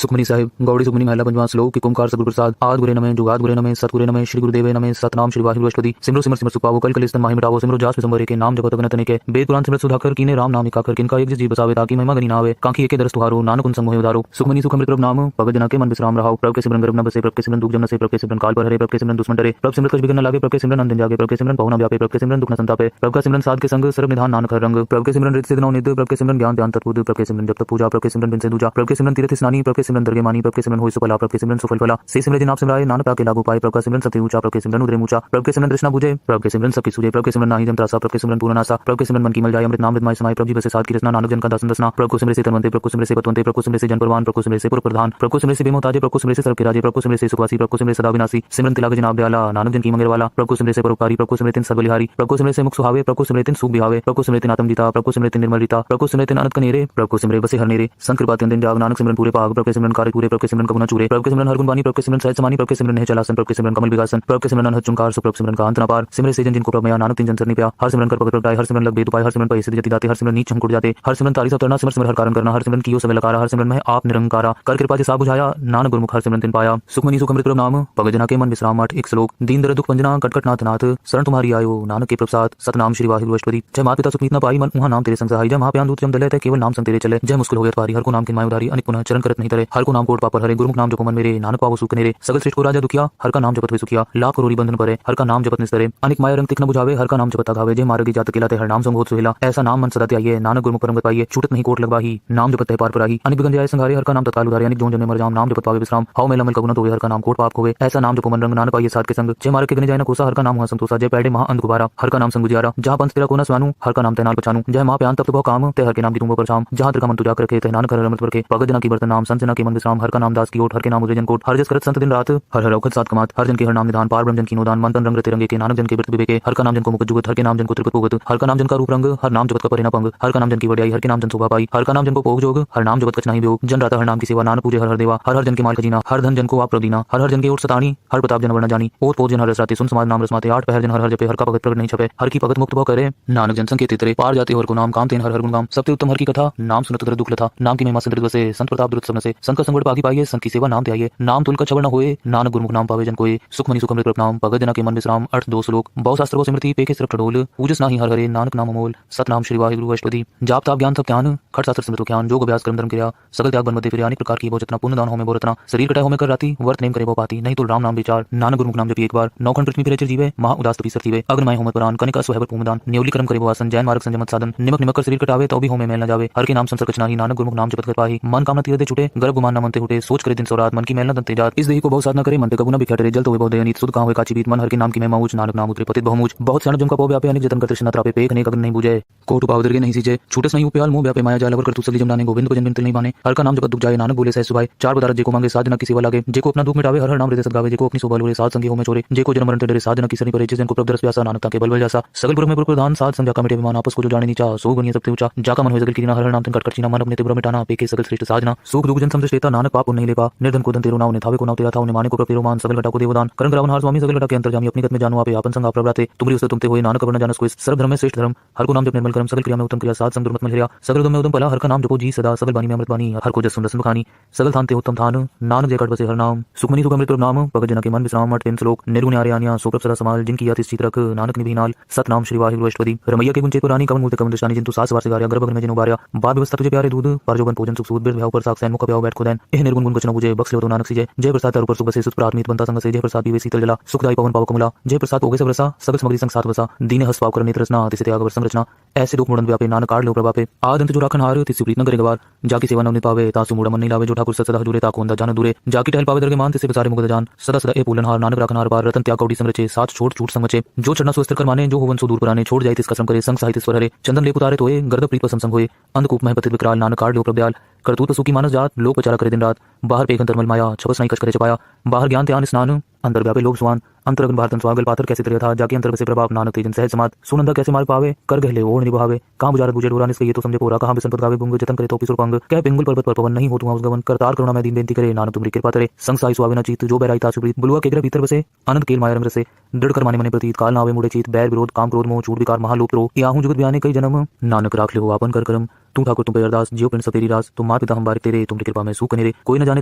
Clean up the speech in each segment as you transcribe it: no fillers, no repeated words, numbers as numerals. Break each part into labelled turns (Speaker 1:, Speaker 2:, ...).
Speaker 1: सुखमनी साहिब गौड़ी सुखमनी महिला पंचवां श्लोक कि ओंकार सतगुरु प्रसाद आद गुरे नमः जुगाद गुरे नमः सतगुरे नमः श्री गुरुदेवे नमः सतनाम श्री वाहिगुरु अष्टपदी सिमरो सिमर सिमर सुपावो कल कलिस्तन माहि मिटावो सिमरो जास विसंबरे के नाम जपत गणतने के वेद पुराण सिमरत सुधाकर कीने राम नाम एकाकर किनका एक जीव बसावे ताकि महिमा गनी नावे कांखी एके दरस तुहारो नानक उन संग मोहि उधारो सुखमनी सुख अमृत प्रभ नाम भगत जना के मन विश्राम रहाओ प्रभ के सिमरन गर्भ न बसे प्रभ के सिमरन दुख जम न से प्रभ के सिमरन काल पर हरे प्रभ के सिमरन दुश्मन डरे प्रभ सिमरत कछ बिगन न लागे प्रभ के सिमरन अंधन जागे प्रभ के सिमरन पहुना व्यापे प्रभ के सिमरन दुख न संतापे प्रभ का सिमरन साध के संग सर्व निधान नानक हर रंग प्रभ के सिमरन रित सिद्ध नौ निध प्रभ के सिमरन ज्ञान ध्यान तत्वुद प्रभ के सिमरन जप तप पूजा प्रभ के सिमरन बिन से दूजा प्रभ के सिमरन तीर्थ स्नानी प्रभ के सिमरन दरगे मानी प्रभ के सिमरन होय सुफला प्रभ के सिमरन सुफल फला से सिमरन नाम सिमराय नानक पाके लागू पाए प्रभ का सिमरन सत्य ऊंचा प्रभ के सिमरन उदरे ऊंचा प्रभ के सिमरन तृष्णा बुझे प्रभ के सिमरन सबकी सूझे प्रभ के सिमरन नाहि जम त्रासा प्रभ के सिमरन पूर्ण नासा प्रभ के सिमरन मन की मल जाय अमृत नाम विदमाय समाय प्रभ जी बसे साथ की रचना नानक जन का दासन दसना प्रभ को सिमरे से तनवंते प्रभ को सिमरे से पतवंते प्रभ को सिमरे से जन परवान प्रभ को सिमरे से पुर प्रधान प्रभ को सिमरे से बेमोताजे प्रभ को सिमरे से सर्व के राजे प्रभ को सिमरे से सुखवासी प्रभ को सिमरे सदा विनाशी सिमरन तिलाग जनाब दयाला नानक जन की मंगेर वाला प्रभ को सिमरे से परोपकारी प्रभ को सिमरे तिन सर्वबलिहारी प्रभ को सिमरे से मुख सुहावे प्रभ को सिमरे तिन सुख बिहावे प्रभ को सिमरे तिन आत्म जीता प्रभ को सिमरे तिन निर्मल रीता प्रभ को सिमरे तिन अनंत कनेरे प्रभ को सिमरे बसे हरनेरे संत कृपा तिन दिन जाग नानक सिमरन पूरे पाग प्रभ के सिमरन कार्य पूरे प्रभ के सिमरन कबुना चूरे प्रभ के सिमरन हर गुण बानी प्रभ के सिमरन सहज समानी प्रभ के सिमरन है चलासन प्रभ के सिमरन कमल विगासन प्रभ के सिमरन अनहद चुंकार सुप्रभ सिमरन का अंत न पार सिमरे से जन जिनको प्रभ मया नानक तिन जन सरनी प्या हर सिमरन कर पग प्रगटाय हर सिमरन लग बेद उपाय हर सिमरन पैसे जति दाते हर सिमरन नीच छंकुट जाते हर सिमरन तारी सब तरना सिमर सिमर हर कारण करना हर सिमरन कियो सब लकारा हर सिमरन में आप निरंकारा कर कृपा से सा बुझाया नानक गुरमुख हर सिमरन तिन पाया सुखमनी सुख अमृत प्रभ नाम भगत जना के मन विश्राम मठ एक श्लोक दीन दर दुख पंजना कटकट नाथ नाथ शरण तुम्हारी आयो नानक के प्रसाद सतनाम श्री वाहिगुरु अष्टपदी जय माता पिता सुखमीत न पाई मन उहाँ नाम तेरे संग सहाय जय महाप्यान दूत जम दले ते केवल नाम संग तेरे चले जय मुश्किल हो गया पारी हर को नाम किन माय उधारी अनिक पुनः चरण करत नहीं तरे हर को नाम कोट पापर हरे गुरुमुख नाम जपो मन मेरे नानक पावो सुख नेरे सगल श्रेष्ठ को राजा दुखिया हर का नाम जपत हुए सुखिया लाख करोड़ी बंधन परे हर का नाम जपत निस्तरे अनिक माया रंग तिख न बुझावे हर का नाम जपत गावे जय मार्गी जात केलाते हर नाम संग होत सुहेला ऐसा नाम मन सदा त्याइए नानक गुरुमुख परम गत पाइए छूटत नहीं कोट लगवाही नाम जपत है पार पराही अनिक बिगन जाय संघारे हर का नाम तत्काल उधारे अनिक जोन जन्मे मर जाम नाम जपत पावे विश्राम हाउ मेला मल कगुना तो हर का नाम कोट पाप होवे ऐसा नाम जपो मन रंग नानक पाइए साथ के संग जय मार्ग के गने जाय न कोसा हर का नाम हुआ संतोषा जय पैडे महा अंध गुबारा हर का नाम संग गुजारा जहां पंथ तेरा कोना स्वानु हर का नाम तैनाल पछानु जय मां प्यान तप बहु काम ते हर के नाम की तुम पर शाम जहां तेरा मन तुजा करके तैनान कर रमत के भगत जना की बर्तन नाम संत जना के मन विश्राम हर का नाम दास की ओट हर के नाम उदय जन कोट हर जस करत संत दिन रात हर हर औखत सात कमात हर जन के हर नाम निधान पार ब्रह्म जन की नोदान मन तन रंग तिरंगे के नानक जन के व्रत विवेके हर का नाम जन को मुख जुगत हर के नाम जन को त्रिपत पुगत हर का नाम जन का रूप रंग हर नाम जगत का परिणा पंग हर का नाम जन की वड्याई हर के नाम जन शोभा पाई हर का नाम जन को भोग जोग हर नाम जगत कछ नहीं वियोग जन राता हर नाम की सेवा नानक पूजे हर हर देवा हर हर जन के माल खजीना हर धन जन को आप प्रदीना हर हर जन के ओट सताणी हर प्रताप जन वर्ण जानी ओत पोत जन हर रसराते सुन समाज नाम रसमाते आठ पहर जन हर हर जपे हर का भगत प्रगट नहीं छपे हर की भगत मुक्त भव करे नानक जन संकेत तरे पार जाते हर को नाम काम तेन हर हर गुण गाम सबते उत्तम हर की कथा नाम सुनत तर दुख लथा नाम की महिमा संत बसे संत प्रताप दुरत सबन से संकर संगड़ पागी पाइए संत की सेवा नाम त्याइए नाम तुल का छवड़ न होए नानक गुरुमुख नाम पावे जन कोई सुखमनी सुख अमृत प्रभ नाम भगत जना के मन विश्राम अर्थ दो श्लोक बहु शास्त्र को स्मृति पेके सिरफ टडोल पूजस नाही हर हरे नानक नाम अमोल सतनाम श्री वाहिगुरु अष्टपदी जाप ताप ज्ञान सब ज्ञान खट शास्त्र स्मृत ज्ञान योग अभ्यास कर्म धर्म क्रिया सगल त्याग बन मध्य फिर अनेक प्रकार की बहुचतना पुण्य दान होमे बोरतना शरीर कटाय होमे कर राती वर्त नेम करे वो पाती नहीं तो राम नाम विचार नानक गुरुमुख नाम जपी एक बार नौखंड पृथ्वी फिर जीवे महा उदास तपी सरतीवे अग्नमय होमे पुराण कनिका सुहबर पूमदान न्योली कर्म करे वो आसन जैन मार्ग संजमत साधन निमक निमक कर शरीर कटावे तो भी होमे मेल न जावे हर के नाम संसर कछ नाही नानक गुरुमुख नाम जपत कर पाही मन कामना तीरते छूटे गर्भ गुमान न मनते हुटे सोच करे दिन सौरात मन की मेल न दंते जात इस देही को बहुत साधना करे मन पे कबुना बिख्या टरे जल तो बहुत दयनीत सुध कहां होए काची बीत मन हर के नाम की महिमा ऊंच नानक नाम उतरे पतित बहुमूच बहुत क्षण जम का पो व्यापे अनेक जतन कर तृष्णा त्रापे पेक अनेक अग्न नहीं बुझे कोट पावदर के नहीं सीजे छूटस नहीं उप्याल मुंह व्यापे माया जाल कर तू सली जमनाने गोविंद को जन्म तिल नहीं बाने हर का नाम जपत दुख जाए नानक बोले सह सुभाए चार बदारत जे को मांगे साधना की सेवा लागे जे को अपना दुख मिटावे हर हर नाम हृदय सद गावे जे को अपनी शोभा लोरे साध संगी हो में छोरे जे को जन्म मरण डरे साधना की सनी परे जिस जन को प्रभु दरस प्यासा नानकता के बल जासा सगल पुर में पुर प्रधान साध संजा का मिटे विमान आपस को जो जाने नीचा सो गनिय सबसे ऊंचा जाका मन हो जगल की हर नाम तन कटकट चीना मन अपने तिब्र मिटाना पेके सगल श्रेष्ठ साधना सुख दुख जन समझेता नानक पाप नहीं लेपा निर्धन को धन तेरो नाव ने थावे को नाव तेरा था उन्हें माने को प्रपेरो मान सगल घटा को देवदान करन ग्रावन हार स्वामी सगल घटा के अंतर्जामी अपनी गत में जानो आपे आपन संग आप प्रभराते तुमरी उसे तुमते होए नानक वर्ण जानस कोई सर्व धर्म में श्रेष्ठ धर्म हर को नाम जप निर्मल कर्म सगल क्रिया में उत्तम क्रिया साध संग दुर्मत मिल रिया सगल में उत्तम पला हर का नाम जपो जी सदा सगल बानी में अमृत बानी हर को जस सुंदर सुखानी सगल थानते उत्तम थान नानक जय कट बसे हर नाम सुखमनी सुख अमृत प्रभ नाम भगत जना के मन विश्राम मठ तीन श्लोक निर्गुण आर्यानिया सोप्रभ सदा समाल जिनकी यति चित रख नानक निभिनाल सतनाम श्री वाहिगुरु अष्टपदी रमैया के गुंचे पुरानी कवन मूर्ति कवन दृष्टानी जिंतु सास वार से गारिया गर्भ में जिनो बारिया बाद व्यवस्था तुझे प्यारे दूध पर जोबन भोजन सुख सूद बिर भ्याव पर साख सैन मुख प्याव बैठ खुदैन एह निर्गुण गुण कचन बुझे बख्श ले तो नानक सीजे जय प्रसाद ऊपर सुख से सुत प्राथमित बनता संग से जय प्रसाद पीवे शीतल जला सुखदाई पवन पाव कमला जय प्रसाद ओगे सब रसा सगल समग्री संग साथ वसा दीन हस पाव कर नेत्र रचना तिसे त्याग वर संरचना ऐसे दुख मुड़न व्यापे नानक काढ़ लो प्रभापे आदंत जो राखन हार तिसे प्रीत न करे गवार जाकी सेवा न पावे तासु मुड़ा मन नहीं लावे जो ठाकुर सदा जुरे ताको अंदा जान दूरे जाकी टहल पावे दरगे मान तिसे सारे मुगद जान सदा सदा ए पूलन हार नानक राखन हार बार रतन त्याग कौड़ी संरचे साथ छोड़ छूट समचे जो चढ़ना सुस्त्र कर माने जो होवन सो दूर पुराने छोड़ जाए तिसका श्रम करे संग साहित्य स्वर हरे चंदन ले उतारे तोए गर्द प्रीत संग होए अंधकूप में पतित विकराल नानक काढ़ लो प्रभदयाल करतूत सुखी मानस जात लोक प्रचार करे दिन रात बाहर पेगन तरमल माया छपस नहीं कच करे चपाया बाहर ज्ञान ध्यान स्नान अंतर व्यापे लोग सुवान अंतरगन भारतन स्वागल पात्र कैसे तरह था जाके अंतर बसे प्रभाव नानक तेजन सहज समात सुनंदा कैसे मार पावे कर गहले ओढ़ निभावे कहां बुझारत बुझे डोरा इसके ये तो समझे पोरा कहां बिसन पद गावे बुंग जतन करे तो पिसुर पंग कह पिंगुल पर्वत पर पवन नहीं हो तुम गवन करतार करुणा में दीन बेनती करे नानक तुमरी कृपा करे संसाई सुआवे न चीत जो बैराई ता सुप्रीत बुलवा के भीतर बसे आनंद केल माया रंग रसे दृढ़ कर माने मने प्रतीत काल नावे मुड़े चीत बैर विरोध काम क्रोध मोह चूट विकार महालोक रो याहू जुगत बयाने कई जन्म नानक राख ले आपन कर करम तू ठाकुर तुम पे अरदास जियो पिंड सब तेरी रास तुम मात पिता हम बारिक तेरे तुमरी कृपा में सूख नेरे कोई न जाने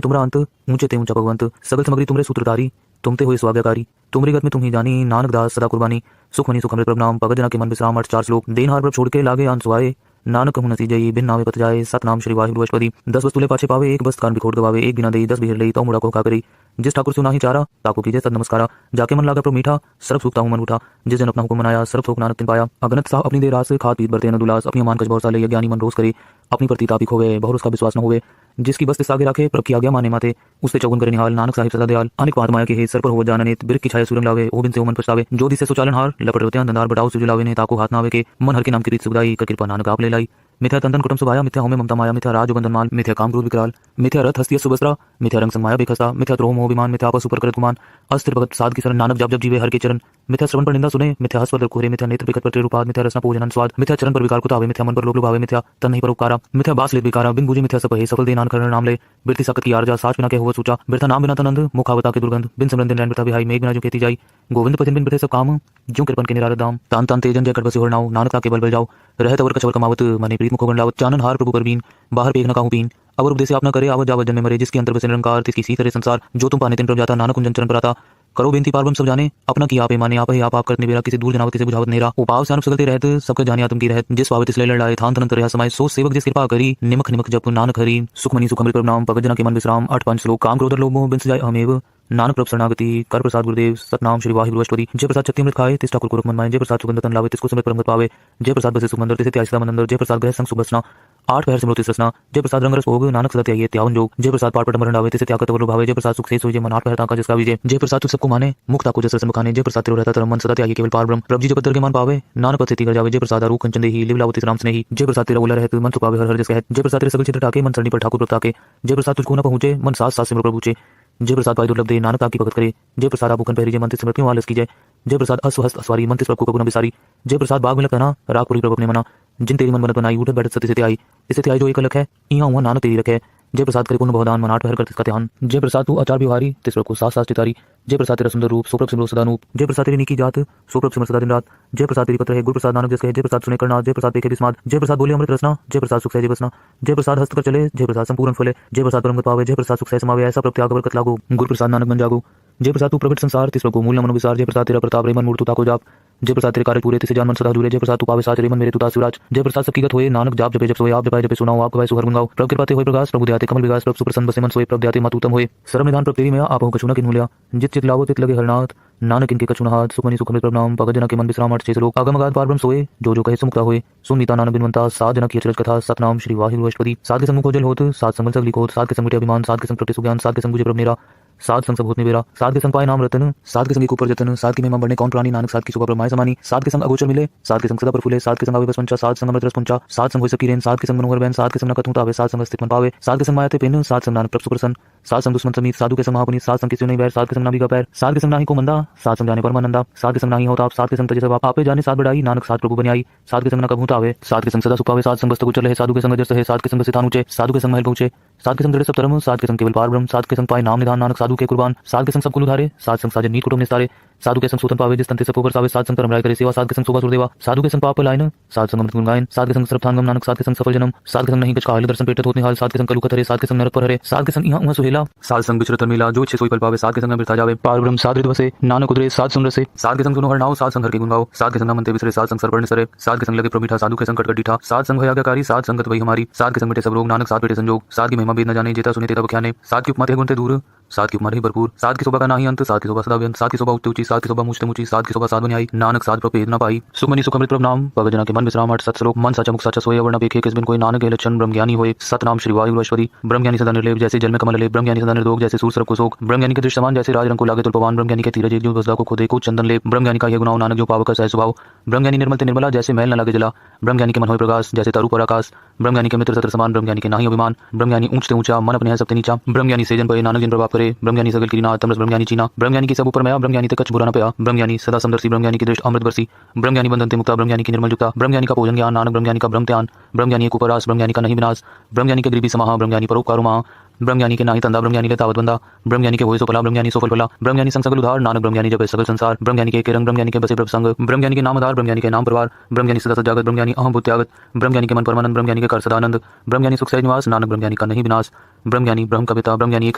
Speaker 1: तुमरा अंत ऊंचे ते ऊंचा भगवंत सगल समग्री तुमरे सूत्रधारी तुमते हुए स्वाज्ञाकारी तुमरी गत में तुम ही जानी नानक दास सदा कुर्बानी सुख मनी सुख अमृत प्रभ नाम भगत जना के मन विश्राम 8 श्लोक देन हार प्रभ छोड़ के लागे आन सुआए नानक कहूँ नसी जई बिन नावे पत जाए सतनाम श्री वाहिगुरु अष्टपदी 10 वस्तुले पाछे पावे एक बस्त कान बिखोट गवावे एक बिना देई 10 बिहर लई तो मुड़ा को का करी जिस ठाकुर सुना ही चारा ताको कीजे सद नमस्कारा जाके मन लागा प्रभु मीठा सर्व सुखता हूँ मन उठा जिस जन अपना हुक्म मनाया सर्व सुख नानक तिन पाया अगनत साह अपनी दे रास खात पीत बरते न दुलास अपनी मान कछ बहुत साले ज्ञानी मन रोज करे अपनी प्रतीतापी खोवे बहुत उसका विश्वास न होवे जिसकी बस्ती आगे रखे प्रभ की आज्ञा माने माते उससे चौगुन करे निहाल नानक साहिब सदा दयाल अनेक पात माया के हे सर पर हो जाननेत बिरख की छाया सुरंग लावे ओ बिन से मन पछतावे जो दिसे सुचालन हार लपट रोते अंधार बटाव सुजलावे ने ताको हाथ नावे के मन हर के नाम की रीत सुखदाई कर कृपा नानक आप ले लाई मिथ्या तंदन कुटुंब सुभाया मिथ्या होमे ममता माया मिथ्या राज बंधन माल मिथ्या काम क्रोध विकराल मिथ्या रथ हस्ती सुबस्त्रा मिथ्या रंग संग माया बेखसा मिथ्या द्रोह मोह विमान मिथ्या आपस ऊपर करत गुमान अस्थिर भगत साध की शरण नानक जप जप जीवे हर के चरण मिथ्या श्रवण पर निंदा सुने मिथ्या हस्वर कोरे मिथ्या नेत्र विकट पर रूपाद मिथ्या रसना पूजन स्वाद मिथ्या चरण पर विकार कुतावे मिथ्या मन पर लोग लुभावे मिथ्या तन नहीं पर उपकारा मिथ्या बास ले विकारा बिन बुझे मिथ्या सब है सफल दे नानक हर नाम ले बिरती सकत की आरजा साच बिना के होवत सूचा बिरथा नाम बिना तनंद मुखावता के दुर्गंध बिन सिमरन दिन रैन बिरथा बिहाई मेघ बिना जो खेती जाई गोविंद पतिन बिन बिरथे सब काम ज्यों कृपन के निरारद दाम तान तान तेजन जय कर बसे होरनाओ नानक ताके बल बल जाओ रहत अवर कछवर कमावत मने प्रीत मुख लावत चानन हार प्रभु परवीन बाहर पेख न काहू पीन अवर उपदेश आप न करे आवत जावत जन में मरे जिसके अंतर बसे निरंकार तिसकी सी करे संसार जो तुम पाने तिन प्रभ जाता नानक कुंजन चरण पर आता करो बेनती पार ब्रह्म सब जाने अपना किया आप माने आप ही आप करने बेरा किसी दूर जनावत किसी बुझावत नेरा उपाव से सगलते रहत सबके जाने आत्म की रहत जिस पावे तिसले लड़ाए थान तनंतर रहा समय सो सेवक जिस कृपा करी निमख निमख जप नानक हरि सुखमनी सुखमृत प्रभ नाम भगत जना के मन विश्राम 8 श्लोक काम क्रोध लोभ मोह बिन जाय अमेव नानक प्रभ शरणागति कर प्रसाद गुरुदेव सतनाम श्री वाहिगुरु अष्टपदी जय प्रसाद शक्ति अमृत खाए तिस ठाकुर को मन माए जय प्रसाद सुगंध तन लावे तिसको समृत परम पावे जय प्रसाद बसे सुमंदर तिसे त्याग सदा मंदर जय प्रसाद ग्रह संग सुबसना 8 पहर सिमरोति ससना जय प्रसाद रंग रस भोग नानक सदा त्यागे त्यावन जोग जय प्रसाद पाट पट मरण लावे तिसे त्याग तवर भावे जय प्रसाद सुख से सोई जय मन 8 पहर ताका जिसका विजय जय प्रसाद सबको माने मुक्ता को जस रस मुखाने जय प्रसाद तिरो रहता तरम मन सदा त्यागे केवल पार ब्रह्म प्रभ जी जब पत्थर के मान पावे नानक पद से तीगर जावे जय प्रसाद रूप कंचन देही लिव लावती राम स्नेही जय प्रसाद तेरा उला रहत मन सुपावे हर हर जस कहत जय प्रसाद तेरे सगल चित्र टाके मन सरणी पर ठाकुर प्रताके जय प्रसाद तुझको न पहुंचे मन सास सास सिमर प्रभु चे जय प्रसाद पाई दुर्लभ दे नानक ताकी भगत करे जय प्रसाद आभूखन पहरी जय मंत्र स्मृतियों वालस की जय जय प्रसाद अस्वस्थ अस्वारी मंत्र प्रभु को गुण विसारी जय प्रसाद बाग में लगना रागपुरी प्रभु ने मना जिन तेरी मन बनत बनाई उठत बैठत सती से आई इसे त्याई जो एक अलग है इहाँ हुआ नानक तेरी रखे जय प्रसाद करे पुण्य बहुदान मन 8 पहर कर तिसका ध्यान जय प्रसाद तू आचार व्यवहारी तिस को सास सास चितारी जय प्रसाद तेरा सुंदर रूप सोप्रभ सिमरो सदा नूप जय प्रसाद तेरी नीकी जात सोप्रभ सिमर सदा दिन रात जय प्रसाद तेरी पत्र है गुरु प्रसाद नानक जस कहे जय प्रसाद सुने करना जय प्रसाद देखे विस्माद जय प्रसाद बोले अमृत रसना जय प्रसाद सुख सहज बसना जय प्रसाद हस्त कर चले जय प्रसाद संपूर्ण फले जय प्रसाद परम पावे जय प्रसाद सुख सहज समावे ऐसा प्रत्याग बरकत लागो गुरु प्रसाद नानक बन जागो जय प्रसाद तू प्रगट संसार तिस को मूल मन विसार जय प्रसाद तेरा प्रताप रे मन मूर्त ताको जाप जय प्रसाद तेरे कार्य पूरे तिसे जान मन सदा दूरे जय प्रसाद तू पावे साच रे मन मेरे तू तासुराज जय प्रसाद सबकी गत होए नानक जाप जपे जप सोए आप जपाए जपे सुनाओ आप गवाए सुहर गुंगाओ प्रभ कृपाते होए प्रकाश प्रभु दयाते कमल विकास प्रभ सुप्रसन्न बसे मन सोए प्रभ दयाते मातुतम होए सर्व निधान प्रभ तेरी में आप हो कछुना किन मूल्या जित चित लावो तित लगे हरनाथ नानक इनके कछुना हाथ सुखमनी सुखमृत प्रभ नाम भगत जना के मन विश्राम 8 श्लोक आगम अगाध पार ब्रह्म सोए जो कहे सुमुक्ता होए सुनीता नानक बिनवंता साध जना की अचरज कथा सतनाम श्री वाहिगुरु अष्टपदी साध के संग कोजल होत साध संगल सगली कोत साध के संग अभिमान साध के संग प्रति सुज्ञान साध के संग बुझे प्रभ मेरा साध संग सब होत मेरा साध के संग पाए नाम रतन साध के संग ऊपर जतन साध की महिमा बढ़ने कौन प्राणी नानक साध की शोभा प्रमाय समानी साध के संग अगोचर मिले साध के संग सदा प्रफुल्ले साध के संग आवे पंचा साध संग अमृत रस पंचा साध संग होय सकी रेन साध के संग मनोहर बैन साध के संग नकत आवे साध संग स्थित मन पावे साध के संग मायाते पेन साध संग नानक प्रभ सुप्रसन्न साध संग दुश्मन समीत साधु के संग महापुनीत साध संग किसी नहीं बैर साध के संग नाभि का पैर साध के संग नाही को मंदा साध संग जाने परमानंदा साध के संग नाही होता आप साध के संग तजे सब आपे जाने साध बढ़ाई नानक साध प्रभु बनियाई साध के संग न कभूत आवे साध के संग सदा सुपावे साध संग बस्त गुचर रहे साधु के संग जस है साध के संग सितान ऊंचे साधु के संग महल पहुंचे साध के संग दृढ़ सब धर्म साध के संग केवल पार ब्रह्म साध के संग पाए नाम निधान नानक साधु के कुर्बान साध के संग सब कुल उधारे साध संग साजन नीत कुटुंब निस्तारे साधु के संग सूतन पावे जिस तंते सब ऊपर सावे साध संग कर्म राय करे सेवा साध के संग शोभा सुरदेवा साधु के संग पाप लाइन साध संग अमृत गुण गायन साध के संग सर्वथांगम नानक साध के संग सफल जन्म साध के संग नहीं कछ काहल दर्शन पेटत होत निहाल साध के संग कलुखत हरे साध के संग नरक पर हरे साध के संग इहां उहां सुहेला साध संग बिचरत मिला जो इच्छे सोई पल पावे साध के संग अमृत जावे पार ब्रह्म साध हृदय बसे नानक उदरे साध सुन रसे साध के संग सुनो हरनाओ साध संग हर के गुण गाओ साध के संग मनते विसरे साध संग सर्वर्ण सरे साध के संग लगे प्रमीठा साधु के संग कटकट डीठा साध संग भयाज्ञाकारी साध संगत वही हमारी साध के संग मिटे सब रोग नानक साध पेटे संजोग साध की महिमा वेद न जाने जेता सुने तेता बख्याने साध की उपमा ते गुण ते दूर साध की उपमा रही भरपूर साध की शोभा का नाही अंत साध की शोभा सदा व्यंत साध की शोभा उच्च ऊंची साध की शोभा मुझते मुची साध की शोभा साध बनियाई नानक साध प्रभेद न पाई सुखमनी सुखमृत प्रभ नाम भगत जना के मन विश्राम 8 श्लोक मन साचा मुख साचा सोए वर्ण पेखे किस बिन कोई नानक के लक्षण ब्रह्म ज्ञानी होए सतनाम श्री वाहिगुरु अष्टपदी ब्रह्म ज्ञानी सदा निर्लेप जैसे जल में कमल लेप ब्रह्म ज्ञानी सदा निर्दोष जैसे सूर सर्प को शोक ब्रह्म ज्ञानी के दृष्ट समान जैसे राज रंग को लागे तुल्पवान ब्रह्म ज्ञानी के तीरज जो बसदा को खोदे को चंदन लेप ब्रह्म ज्ञानी का ये गुनाह नानक जो पावक का सहज स्वभाव ब्रह्म ज्ञानी निर्मल ते निर्मला जैसे मैल न लागे जला ब्रह्म ज्ञानी के मन होए प्रकाश जैसे तरु पर आकाश ब्रह्म ज्ञानी के मित्र सत्र समान ब्रह्म ज्ञानी के नाही अभिमान ब्रह्म ज्ञानी ऊंच ते ऊंचा मन अपने है सबते नीचा ब्रह्म ज्ञानी से जन पे नानक जिन प्रभाव करे करे ब्रह्मज्ञानी सगल कीना तमरस ब्रह्मज्ञानी चीना ब्रह्मज्ञानी की सब ऊपर मया ब्रह्मज्ञानी ते कछ बुरा न पया ब्रह्मज्ञानी सदा समदर्शी ब्रह्मज्ञानी की दृष्टि अमृत बरसी ब्रह्मज्ञानी बंधन ते मुक्ता ब्रह्मज्ञानी की निर्मल जुक्ता ब्रह्मज्ञानी का पूजन ज्ञान नानक ब्रह्मज्ञानी का ब्रह्म ध्यान ब्रह्मज्ञानी एक उपरास ब्रह्मज्ञानी का नहीं विनाश ब्रह्मज्ञानी के गरीबी समाह ब्रह्मज्ञानी परोपकारो महा ब्रह्मज्ञानी के नाही तंदा ब्रह्मज्ञानी ले तावत बंदा ब्रह्मज्ञानी के होय सो फला ब्रह्मज्ञानी सो फल फला ब्रह्मज्ञानी संग सगल उधार नानक ब्रह्मज्ञानी जब सगल संसार ब्रह्मज्ञानी के रंग ब्रह्मज्ञानी के बसे प्रभ संग ब्रह्मज्ञानी के नाम आधार ब्रह्मज्ञानी के नाम परिवार ब्रह्मज्ञानी सदा सजागत ब्रह्मज्ञानी अहम बुद्धि त्यागत ब्रह्मज्ञानी के मन परमानंद ब्रह्मज्ञानी के कर सदानंद ब्रह्मज्ञानी सुख सहज निवास नानक ब्रह्मज्ञानी का नहीं विनाश ब्रह्मज्ञानी ब्रह्म का पिता ब्रह्मज्ञानी एक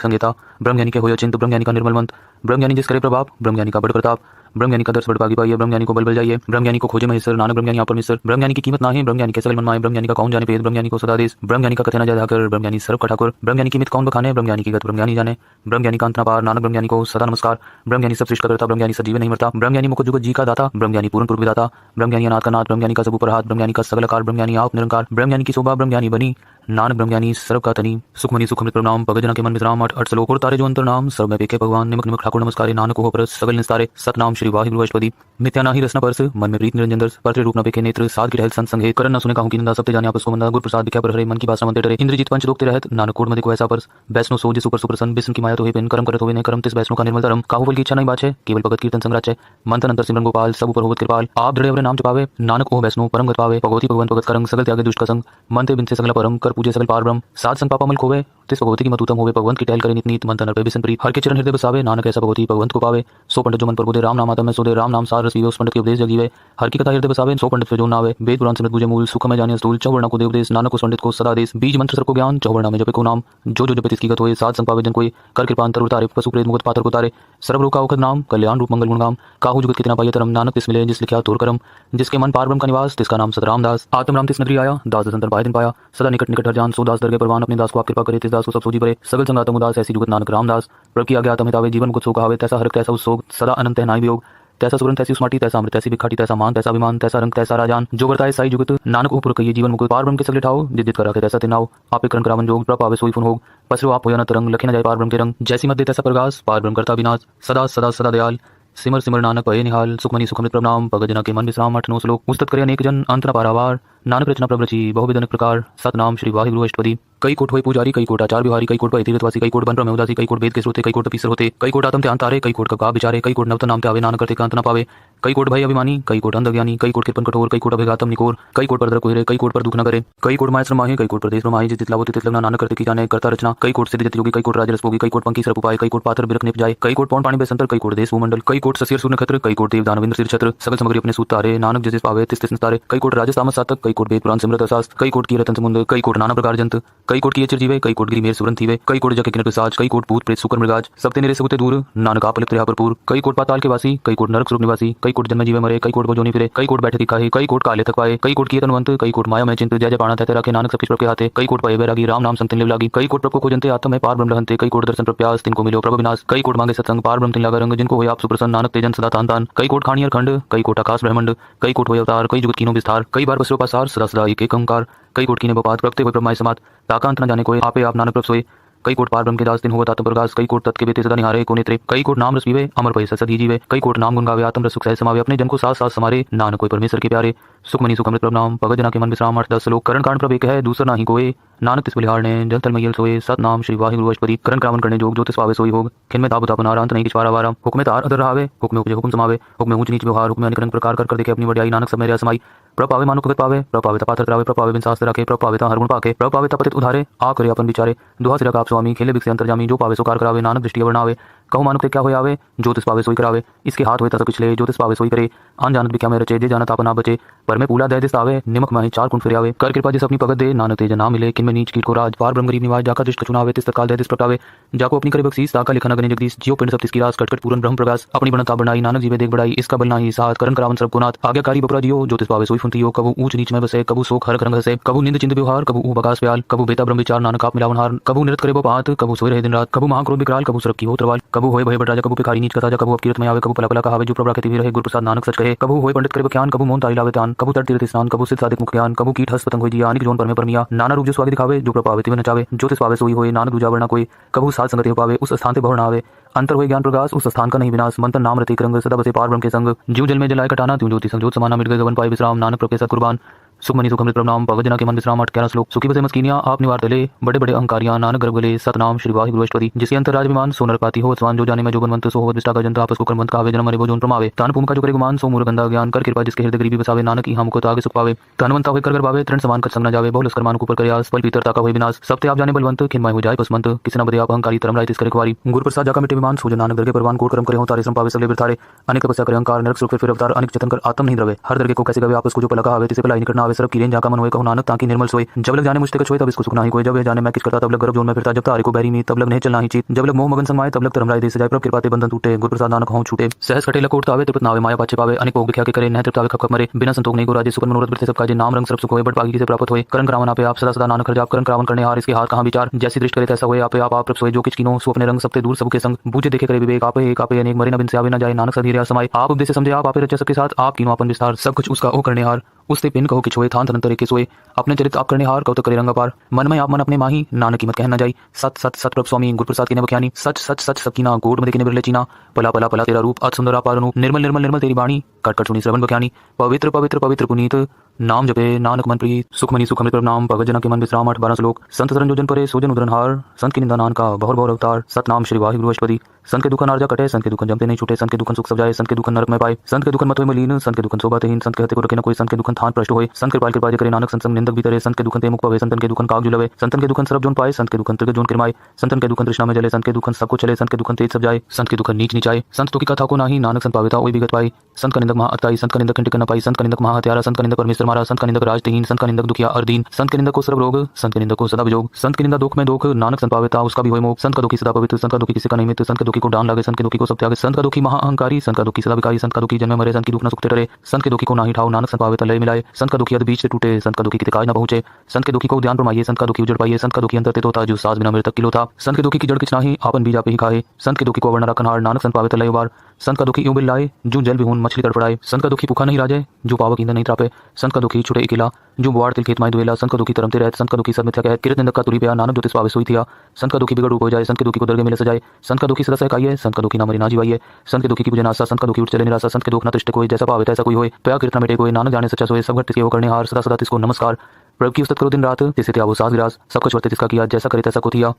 Speaker 1: संगीता ब्रह्मज्ञानी के होय अचिंत ब्रह्मज्ञानी का निर्मल मंत्र ब्रह्मज्ञानी जिस करे प्रभाव ब्रह्मज्ञानी का बड़ प्रताप ब्रह्मज्ञानी का दर्श बड़ भागी पाइए ब्रह्मज्ञानी को बल बल जाइए ब्रह्मज्ञानी को खोजे महेश्वर नानक ब्रह्मज्ञानी आप परमेश्वर ब्रह्मज्ञानी की कीमत ना है ब्रह्मज्ञानी के सगल मन माए ब्रह्मज्ञानी का कौन जाने पेद ब्रह्मज्ञानी को सदा देश ब्रह्मज्ञानी का कथन जादा कर ब्रह्मज्ञानी सर्व का ठाकुर ब्रह्मज्ञानी की मित कौन बखाने ब्रह्मज्ञानी की गत ब्रह्मज्ञानी जाने ब्रह्मज्ञानी का अंत न पार नानक ब्रह्मज्ञानी को सदा नमस्कार ब्रह्मज्ञानी सब सृष्टि करता ब्रह्मज्ञानी सजीव नहीं मरता ब्रह्मज्ञानी मुकुट जुगत जी का दाता ब्रह्मज्ञानी पूर्ण पूर्व विदाता ब्रह्मज्ञानी अनाथ का नाथ ब्रह्मज्ञानी का सब ऊपर हाथ ब्रह्मज्ञानी का सगल आकार ब्रह्मज्ञानी आप निरंकार ब्रह्मज्ञानी की शोभा ब्रह्मज्ञानी बनी नानक ब्रह्मज्ञानी सर्व का तनी सुखमनी सुखमृत प्रणाम भगजना के मन विश्राम अठ श्लोक और तारे जो अंतर नाम सर्व में पेखे भगवान निमक निमक ठाकुर नमस्कार नानक हो परस सगल निस्तारे सतनाम श्री वाहिगुरु अष्टपदी मिथ्या नाही रसना परस मन में प्रीत निरंजन दर्श परत्रे रूप न पेखे नेत्र साध की रहल संत संगे करन न सुने कहूं की निंदा सबते जाने आपस को मंदा गुरु प्रसाद दिखा पर हरे मन की भाषा मंदिर डरे इंद्रजीत पंच लोक ते रहत नानक कोड मदि को ऐसा परस वैष्णो सोज सुपर सुप्रसन बिसन की माया तो हे पेन कर्म करत होवे ने कर्म तिस वैष्णो का निर्मल धर्म काहू बल की इच्छा नहीं बाछे केवल भगत कीर्तन संग्रह छे मंत्र अंतर सिमरन गोपाल सब ऊपर होवत कृपाल आप दृढ़ नाम जपावे नानक ओ वैष्णो परम गत पावे भगवती भगवान भगत करंग सगल त्यागे दुष्ट का संग मन ते बिन से सगल परम कर पूजे सगल पार ब्रह्म साध संग पापा मल खोवे तिस भगवती की मत उत्तम होवे भगवंत की टहल करे नित नीत मंत्र पे बिसन प्रीत हर के चरण हृदय बसावे नानक ऐसा भगवती भगवंत को पावे सो पंडित जो मन पर बोधे राम नाम आता में सो दे राम नाम सार रसीवे उस पंडित के उपदेश जगीवे हर की कथा हृदय बसावे सो पंडित पे जो नावे वेद पुराण समेत पूजे मूल सुख में जाने स्थूल चौवर्णा को देवदेश नानक उस पंडित को सदा देश बीज मंत्र सर को ज्ञान चौवर्णा में जपे को नाम जो जपे तिसकी गत होए साध संग पावे जन कोई कर कृपा अंतर उतारे पशु प्रेत मुगत पात्र को तारे सर्व रोग का औखद नाम कल्याण रूप मंगल गुणगाम काहू जुगत कितना पाइए तरम नानक तिस मिले जिस लिखा तोर करम जिसके मन पार ब्रह्म का निवास तिसका नाम सतराम दास आत्म राम तिस नगरी आया दास दस अंतर पाए दिन पाया सदा निकट निकट हर जान सो दास दरगे परवान अपने दास को आप कृपा करे तिस दास को सब सोजी परे सगल संगातम उदास ऐसी जुगत नानक रामदास प्रभ की आज्ञा आत्मितावे जीवन को सुख आवे तैसा हरक तैसा उस सदा अनंत है नाई वियोग तैसा सुरन तैसी स्मार्टी तैसा अमृत तैसी बिखाटी तैसा मान तैसा अभिमान तैसा रंग तैसा राजान जो करता है साई जुगत नानक ऊपर कहिए जीवन मुकुट पार ब्रह्म के सगले ठाओ जिद जिद करा के तैसा तिनाओ आपे करण करावन जोग प्रभ आवे सोई फुन होग पसरो आप होया न तरंग लखे न जाए पार ब्रह्म के रंग जैसी मत दे तैसा प्रकाश पार ब्रह्म करता विनाश सदा सदा सदा दयाल सिमर सिमर नानक पये निहाल सुखमनी सुखमृत प्रणाम भगजना के मन विश्राम 8 9 श्लोक उस्तत करे अनेक जन अंत न पारावार नानक रचना प्रभृति बहुविध अनेक प्रकार सतनाम श्री वाहिगुरु अष्टपदी कई कोट हुए पुजारी कई कोट आचार विहारी कई कोट पर तीर्थवासी कई कोट बन ब्रह्म उदासी कई कोट वेद के श्रोते कई कोट तपीसर होते कई कोट आत्म ध्यान तारे कई कोट का विचारे कई कोट नवतन नाम ते आवे नानक करते कांत न पावे कई कोट भय अभिमानी कई कोट अंधज्ञानी कई कोट कृपन कठोर कई कोट अभिघातम निकोर कई कोट पर कोहरे कई कोट पर दुख न करे कई कोट माय श्रमाही कई कोट प्रदेश ब्रह्माही जित लाभो तित लगना नानक करते की जाने करता रचना कई कोट सिद्धि योगी कई कोट राजरस भोगी कई कोट पंकी सरप उपाय कई कोट पात्र बिरख निप जाए कई कोट पौन पानी बेसंतर कई कोट देश भूमंडल कई कोट ससिर सूर्य नक्षत्र कई कोट देव दानवेंद्र सिर छत्र सगल समग्री अपने सूत तारे नानक जिस पावे तिस तिस तारे कई कोट राजस तामस सातक कई कोट वेद पुराण सिमरत असास कई कोट की रतन समुंद कई कोट नाना प्रकार जंत कई कोट की चिरजीवे कई कोट गिरी मेर सुरन थीवे कई कोट जके किनर साज कई कोट भूत प्रेत सुकर मृगाज सब ते नेरे सगुते दूर नानक आप लिप्त रहा भरपूर कई कोट पाताल के वासी कई कोट नरक स्वरूप निवासी कई कोट जन्म जीवे मरे कई कोट जोनी फिरे कई कोट बैठे दिखाए कई कोट काले थक पाए कई कोट की तनवंत कई कोट माया में चिंत जय जय पाणा तहते रखे नानक सब किस प्रभ के हाथे कई कोट पाए बैरागी राम नाम संतिन लागी कई कोट प्रभ को खोजनते आत्म में पार ब्रह्म रहनते कई कोट दर्शन प्रत्यास तिनको मिलो प्रभु विनाश कई कोट मांगे सत्संग पार ब्रह्म तिन लागा रंग जिनको होय आप सुप्रसन्न नानक तेजन सदा तान तान कई कोट खानियर खंड कई कोट आकाश ब्रह्मंड कई कोट होय अवतार कई जुगत कीनो विस्तार कई बार बसरो पासार सदा सदा एक ओंकार कई कोट कीने बपात प्रगटे हुए ब्रह्माय समात ताकांत न जाने कोई आपे आप नानक प्रभ सोए कई कोट पार ब्रह्म के दास दिन होगा आत्म प्रकाश कई कोट तत् के बेते सदा निहारे को नेत्रे कई कोट नाम रस पीवे अमर पै सदी जीवे कई कोट नाम गुण गावे आत्म रस सुख सह समावे अपने जन को साथ साथ समारे नानक कोई परमेश्वर के प्यारे सुखमनी सुखमृत प्रभ नाम भगत जना के मन विश्राम 8 10 श्लोक करण कारण प्रभ एक है दूसरा नाही कोई नानक तिस बलिहार ने जल तल मैयल सोए सत नाम श्री वाहिगुरु अष्टपदी करण कामन करने जोग जो तिस पावे सोई होग खिन में ताप तापन आरांत नहीं किछवारा वारा हुक्म तार अदर रहावे हुक्म उपजे हुक्म समावे हुक्म ऊंच नीच व्यवहार हुक्म अनेक प्रकार कर देखे अपनी वड्याई नानक सब मेरे समाई प्रभ पावे मानुक भगत पावे प्रभ पावे तपातर करावे प्रभ पावे बिन शास्त्र रखे प्रभ पावे हर गुण पाके प्रभ पावे तपतित उधारे आ करे अपन विचारे दुहा सिरा आप स्वामी खेले बिक से अंतर्जामी जो पावे सोकार करावे नानक दृष्टि वर्णावे कहु मानुक ते क्या होय आवे जो तिस पावे सोई करावे इसके हाथ होय तस पिछले जो तिस पावे सोई करे अन जानत भी क्या में रचे जे जानत आप ना बचे पर में पूला दे दिस आवे निमक माही चार कुंड फिर आवे कर कृपा जिस अपनी पगत दे नानक तेज ना मिले किन में नीच कीट को राज पार ब्रह्म गरीब निवास जाका दृष्ट चुनावे तिस तत्काल दे दिस प्रटावे जाको अपनी करे बख्शीस ताका लिखना गने जगदीश जियो पिंड सब तिसकी रास कटकट पूर्ण ब्रह्म प्रकाश अपनी बनता बनाई नानक जीवे देख बढ़ाई इसका बल नाही साथ करण करावन सब गुनाथ आज्ञाकारी बपरा जियो जो तिस पावे सोई फुंतियो कबू ऊंच नीच में बसे कबू सोख हरक रंग हसे कबू निंद चिंत व्यवहार कबू बकास प्याल कबू बेता ब्रह्म विचार नानक आप मिलावन हार कबू निरत करे बपात कबू सोए रहे दिन रात कबू महाक्रोध विकराल कबू सुरख की हो त्रवाल कबू होय भय बट राजा कबू भिखारी नीच कथा कबू अब कीर्त में आवे कबू पला पला कहावे जो प्रभु कहती भी रहे गुरु प्रसाद नानक सच कहे कबू होय पंडित करे बख्यान कबू मोहन तारी लावे तान कबू तट तीर्थ स्नान कबू सिद्ध साधिक मुख ज्ञान कबू कीट हस्त पतंग होई जिया अनिक जोन परमे परमिया नाना रूप जो स्वागत दिखावे जो प्रभावित में नचावे जो तिस पावे सोई होय नानक दूजा वरना कोई कबू साथ संगति हो पावे उस स्थान ते भव ना आवे अंतर होय ज्ञान प्रकाश उस स्थान का नहीं विनाश मंत्र नाम रति रंग सदा बसे पार ब्रह्म के संग जीव जल में जलाए कटाना त्यों ज्योति संग ज्योत समाना मिट गए गगन पाए विश्राम नानक प्रभु के सत कुर्बान सुखमनी सुखमृत प्रणाम भगत जना के मन विश्राम 11 श्लोक सुखी बसे मस्किनिया आप निवार तले बड़े बड़े अहंकारियां नानक गर्भ गले सतनाम श्री वाहिगुरु अष्टपदी जिसे अंतर राज विमान सोनर पाती हो स्वान जो जाने में जो बनवंत सो हो विष्टा का जनता आपस को कर्मवंत का आवे जन्म मरे वो जोन प्रमावे तान भूम का जो करे गुमान सो मूर गंदा ज्ञान कर कृपा जिसके हृदय गरीबी बसावे नानक ही हमको तो आगे सुख पावे तनवंता होय कर पावे तृण समान कर संग न जावे बहुल कर्मान को ऊपर करे आस पल पीतरता का होय विनाश सबते आप जाने बलवंत खिनमय हो जाए पसमंत किसी न बदे आप अहंकारी तरम राय तिस करे कुवारी गुरु प्रसाद जाका मिटे विमान सूजन नानक दरगे परवान कोट कर्म करे हो तारे श्रम पावे सगले बिरथारे अनेक तपस्या करे अहंकार नरक सुख फिर अवतार अनेक चतन कर आत्म नहीं द्रवे हर दरगे को कैसे गवे आपस को जो पलका आवे तिसे पलाई निकटना आवे सब किरेन जाका मन होय कहु नानक ताकि निर्मल सोए जब लग जाने मुझते कछोए तब इसको सुख नहीं कोई जब जाने मैं किस करता तब लग गर्भ जोन में फिरता जब तारे को बैरी में तब लग नहीं चलना ही चीत जब लग मोह मगन समाये तब लग तरम राय दे जाए प्रभ कृपाते बंधन टूटे गुरु प्रसाद नानक हों छूटे सहस कटे लकोट तावे त्रिपत नावे माया पाछे पावे अनेक भोग दिखा के करे नह तृप्तावे खप खप मरे बिना संतोष नहीं को राजे सुख मनोरथ बिरते सब काजे नाम रंग सर्व सुख होए बड़ पागी से प्राप्त होए करण करावन आपे आप सदा सदा नानक हर जाप करण करावन करने हार इसके हाथ कहां विचार जैसी दृष्टि करे तैसा होए आपे आप प्रभ सोए जो किछ किनो सो अपने रंग सबते दूर सबके संग बूझे देखे करे विवेक आपे एक आपे अनेक मरे न बिन से आवे न जाए नानक सधीरे समाये आप उपदेश समझे आप आपे रचा सबके साथ आप किनो अपन विस्तार सब कुछ उसका ओ करने हार उससे पिन कहो कि छोए थान तनंतरे के सोए अपने चरित आप करने हार कौतक करे रंग पार मन में आप मन अपने माही नानक कीमत कहना जाई सत सत सत प्रभ स्वामी गुरु प्रसाद की ने बख्यानी सच सच सच सकीना गोड मदे के बिरले चीना पला पला पला तेरा रूप अत सुंदर अपार रूप निर्मल निर्मल निर्मल तेरी वाणी कट कट सुनी श्रवण बख्यानी पवित्र पवित्र पवित्र पुनीत नाम जपे नानक मन प्रीत सुखमनी सुखमृत प्रभ नाम भगत जना के मन विश्राम 8-12 श्लोक संत तरन जोजन परे सोजन उदरनहार संत की निंदा नान का बहुर बहुर अवतार सतनाम श्री वाहिगुरु अष्टपदी संत के दुखन आर्जा कटे संत के दुखन जमते नहीं छूटे संत के दुखन सुख सब जाए संत के दुखन नरक में पाए संत के दुखन मत होय मलीन संत के दुखन शोभातेहीन संत के हते को रखे न कोई संत के दुखन थान प्रष्ट होय संत कृपाल कृपा करे नानक संत निंदक भीतरे संत के दुखन ते मुख पावे संतन के दुखन काग जुलवे संतन के दुखन सरब जोन पाए संत के दुखन त्रिगत जोन किरमाए संतन के दुखन तृष्णा में जले संत के दुखन सबको चले संत के दुखन तेज सब जाए संत के दुखन नीच नीचाए संत तो की कथा को नाही नानक संत पावेता ओई विगत पाए संत का निंदक महा अताई संत का निंदक कंटिक न पाई संत का निंदक महा हत्यारा संत का निंदक परमेश्वर मारा संत का निंदक राजतहीन संत का निंदक दुखिया अर्दीन संत के निंदक को सर्व रोग संत के निंदक को सदा विजोग संत की निंदा दुख में दुख नानक संत पावेता उसका भी होय मोह संत का दुखी सदा पवित्र संत का दुखी किसी का निमित्त संत के दुखी को डांड लागे संत के दुखी को सब त्यागे संत का दुखी महा अहंकारी संत का दुखी सदा विकारी संत का दुखी जन्म मरे संत की दुख न सुखते डरे संत के दुखी को नाही ठाव नानक संत पावेता लय मिलाए संत का दुखी अध बीच से टूटे संत का दुखी किते काज न पहुंचे संत के दुखी को ध्यान परमाइए संत का दुखी उजड़ पाइए संत का दुखी अंतर ते तोता जो सास बिना मेरे तक किलो था संत के दुखी की जड़ किछ नाही आपन बीज आपे ही खाए संत के दुखी को वर्ण रखनहार नानक संत पावेता लय बार संत का दुखी यूं बिल लाए जो जल विहून मछली तड़पड़ाए संत का दुखी भूखा नहीं राजे जो पावक ईंधन नहीं त्रापे संत का दुखी छुटे अकेला जो बुआड़ तिल खेत माई दुएला संत का दुखी तरमते रहत संत का दुखी सब मिथ्या कहत किरत निंदक का तुरी पे नानक ज्योतिष पावे सोई थिया संत का दुखी बिगड़ रूप हो जाए संत के दुखी को दरगे मिले सजाए संत का दुखी सदा सहकाइए संत का दुखी ना मरी ना जीवाइए संत के दुखी की पूजन आशा संत का दुखी उठ चले निराशा संत के दुख न तिष्ठ कोई जैसा पावे तैसा कोई होए पया कीर्तन मिटे कोई नानक जाने सच्चा सोए सब घट तिसके हो करने हार सदा सदा तिसको नमस्कार प्रभु की उस्तत करो दिन रात तिसे त्यागो सास विरास सब कुछ वर्ते तिसका किया जैसा करे तैसा को थिया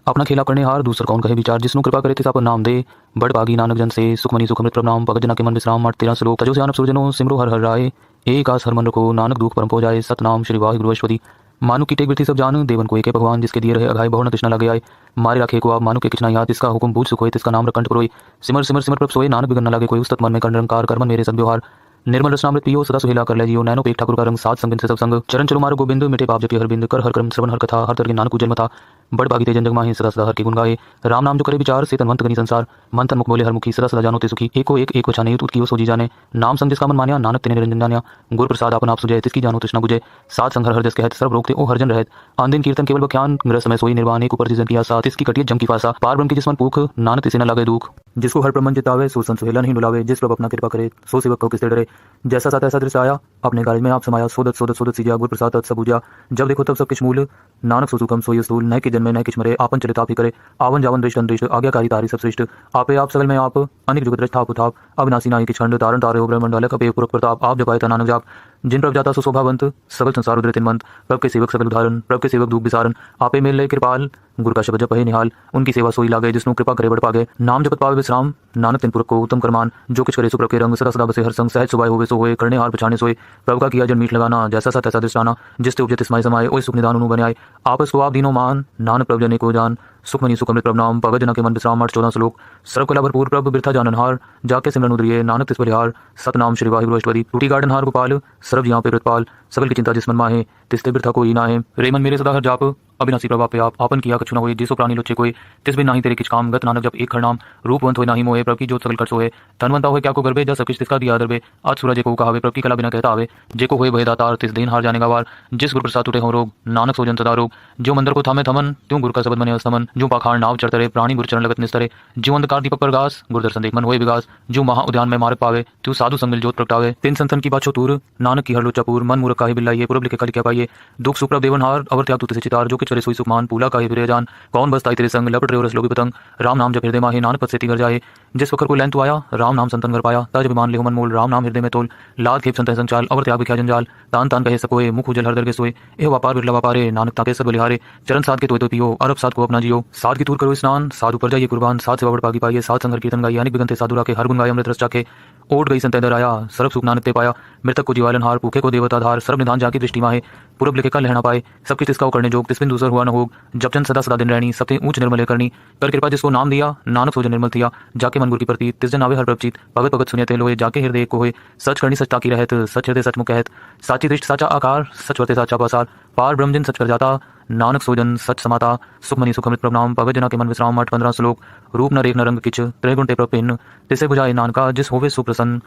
Speaker 1: अपना खेला करने हार दूसर कौन कहे विचार जिसनु कृपा करे तिसा पर नाम दे बड़ भागी नानक जन से सुखमनी सुखमृत प्रभ नाम भगत जना के मन विश्राम 8-13 श्लोक तजो से आनप सुरजनो सिमरो हर हर राय एक आस हर मन रखो नानक दुख परम पो जाए सतनाम श्री वाहिगुरु अष्टपदी मानु की टेक बिरती सब जान देवन को एक भगवान जिसके दिए रहे अघाई बहु न तृष्णा लगे आए मारे राखे को आप मानु के किचना याद इसका हुक्म बूझ सुख होए तिसका नाम रकंठ पुरोई सिमर सिमर सिमर प्रभ सोए नानक बिगन न लगे कोई उस्तत मन में कंडरंकार कर्म मेरे सद्व्यवहार निर्मल रचनामृत पियो सदा सुहेला कर ले जियो नैनो पेट ठाकुर का रंग सात संग से सब संग चरण चलो मारो गोविंद मिटे पाप जपि हर बिंद कर हर कर्म श्रवण हर कथा हर तरह नानक जन्म था बड़ भागी ते जन जग माही सदा सदा हर के गुण गाए राम नाम जो करे विचार से तनवंत गनी संसार मन तन मुख बोले हर मुखी सदा सदा जानो ते सुखी एको एक वछाने उत की सोजी जाने नाम संग जिसका मन मानिया नानक तेने निरंजन जानिया गुरु प्रसाद आपन आप सुजय तिसकी जानो तृष्णा बुझे सात संग हर हर जस कहत सर्व रोकते ओ हरजन रहत आंदिन कीर्तन केवल बख्यान ग्रह समय सोई निर्वाण एक ऊपर जिसन किया साथ इसकी कटिय जम की फासा पार ब्रह्म की जिसमन पूख नानक तिसे न लगे दुख जिसको हर प्रमंच चितावे सो संत सुहेला नहीं डुलावे जिस प्रभु अपना कृपा करे सो सेवक को किससे डरे जैसा साथ ऐसा दृश्य आया अपने कार्य में आप समाया सोदत सोदत सोदत सीजा गुरु प्रसाद तत् सबूजा जब देखो तब सब किछ मूल नानक सो सुखम सोई स्तूल नय के जन्म नय किछ मरे आपन चलित आप ही करे आवन जावन दृष्ट अंदृष्ट आज्ञाकारी तारी सब श्रेष्ठ आपे आप सगल में आप अनेक जुगत रच थाप उठाप अविनाशी नाई किछ खंड तारण तारे हो ब्रह्मंड कपे पुरख प्रताप आप जपाए नानक जाप जिन प्रभ जाता सो शोभावंत सकल संसार उदृत मंत प्रभ के सेवक सकल उदाहरण प्रभ के सेवक दुख विसारण आपे मेल लय कृपाल गुरु का शब्द जप है निहाल उनकी सेवा सोई लागे जिसनु कृपा करे बड़ पागे नाम जपत पावे विश्राम नानक तिन पुरख को उत्तम करमान जो कुछ करे सो प्रभ के रंग सदा सदा बसे हर संग सहज सुभाय होवे सो होए करने हार पछाने सोए प्रभु का किया जन मीठ लगाना जैसा सा तैसा दृष्टाना जिसते उपजे तिसमाय समाये ओय सुख निदान बने आए आपस को आप दीनो मान नानक प्रभ जने को जान सुखमनी सुखमृत प्रभ नाम भगत जना के मन विश्राम 8-14 श्लोक सर्व कला भरपूर प्रभ बिरथा जाननहार जाके सिमरन उदरिये नानक तिस बलिहार सतनाम श्री वाहिगुरु अष्टपदी टूटी गार्डन हार गोपाल सर्व जियां पे व्रतपाल सकल की चिंता जिसमन माहे तिसते बिरथा कोई ना है रेमन मेरे सदा हर जाप अविनाशी प्रभा पे आप आपन किया कछु न होए जिसो प्राणी लोचे कोई तिस बिन नाही तेरे किछ काम गत नानक जब एक हर नाम रूपवंत होए नाही मोहे प्रभ की जोत सकल कर सोए धनवंता होए क्या को गर्भे जा सब किछ तिसका दिया दरबे आज सूरज को कहावे प्रभ की कला बिना कहता आवे जे को होए भय दातार तिस देन हार जानेगा वार जिस गुरु प्रसाद टूटे हो रोग नानक सोजन सदा रोग जो मंदिर को थामे थमन त्यों गुरु का शब्द मने समन जो पाखाड़ नाव चढ़तरे प्राणी गुरु चरण लगत निस्तरे जो अंधकार दीपक प्रकाश गुरु दर्शन देख मन होए विकास जो महा उद्यान में मार्ग पावे त्यों साधु संग मिल जोत प्रगटावे तीन संतन की बाछो तूर नानक की हर लोचा पूर मन मूर्ख काहे बिल्लाइए पूर्व लिखे कल क्या पाइए दुख सुप्रभ देवनहार अवर त्याग तू तिसे चितार जो किछ ऐश्वर्य सोई सुखमान पूला का फिर जान कौन बसता तेरे संग लपट रहे रस लोगी पतंग राम नाम जब हृदय माहे नानक पद से घर जाए जिस वकर को लैन तो आया राम नाम संतन कर पाया तज मान ले मन मोल राम नाम हृदय में तोल लाद खेप संत संचाल अवर त्याग बिख्या जंजाल तान तान कहे सकोए मुख उजल हरदर के सोए ए व्यापार बिरला व्यापारे नानक ताके सब बलिहारे चरण साध के तो पियो अरब साध को अपना जियो साध की तूर करो स्नान साधु पर जाइए कुर्बान साध से बाबड़ पागी पाइए साध संगर कीर्तन गाइए अनेक बिगंते साधु राखे हर गुण गाय अमृत रस चाखे ओट गई संतेंदर आया सर्व सुख नानक ते पाया मृतक को जीवालन हार भूखे को देवता धार सर्व निधान जाकी दृष्टि माहे पूरब लिखे का लहना पाए सबकी तिसका करने जोग तिसबिन दूसर हुआ न होग जब जन सदा सदा दिन रहनी सबसे ऊंच निर्मल करनी कर कृपा जिसको नाम दिया नानक सो जन निर्मल थिया जाके मन गुर की प्रति तिस जन आवे हर प्रपचित भगत भगत सुनियते लोए जाके हृदय को होए सच करनी सच ताकी रहत सच हृदय सच मुख कहत साची दृष्टि साचा आकार सच वर्ते साचा पासार पार ब्रह्मजन सच कर जाता नानक सोजन सच समाता सुखमनी सुखमृत प्रणाम पगत जना के मन विश्राम 8-15 श्लोक रूप न रेख न रंग किच त्रैगुण ते प्रपिन्न तिसे बुझाए नानका जिस होवे सुप्रसन्न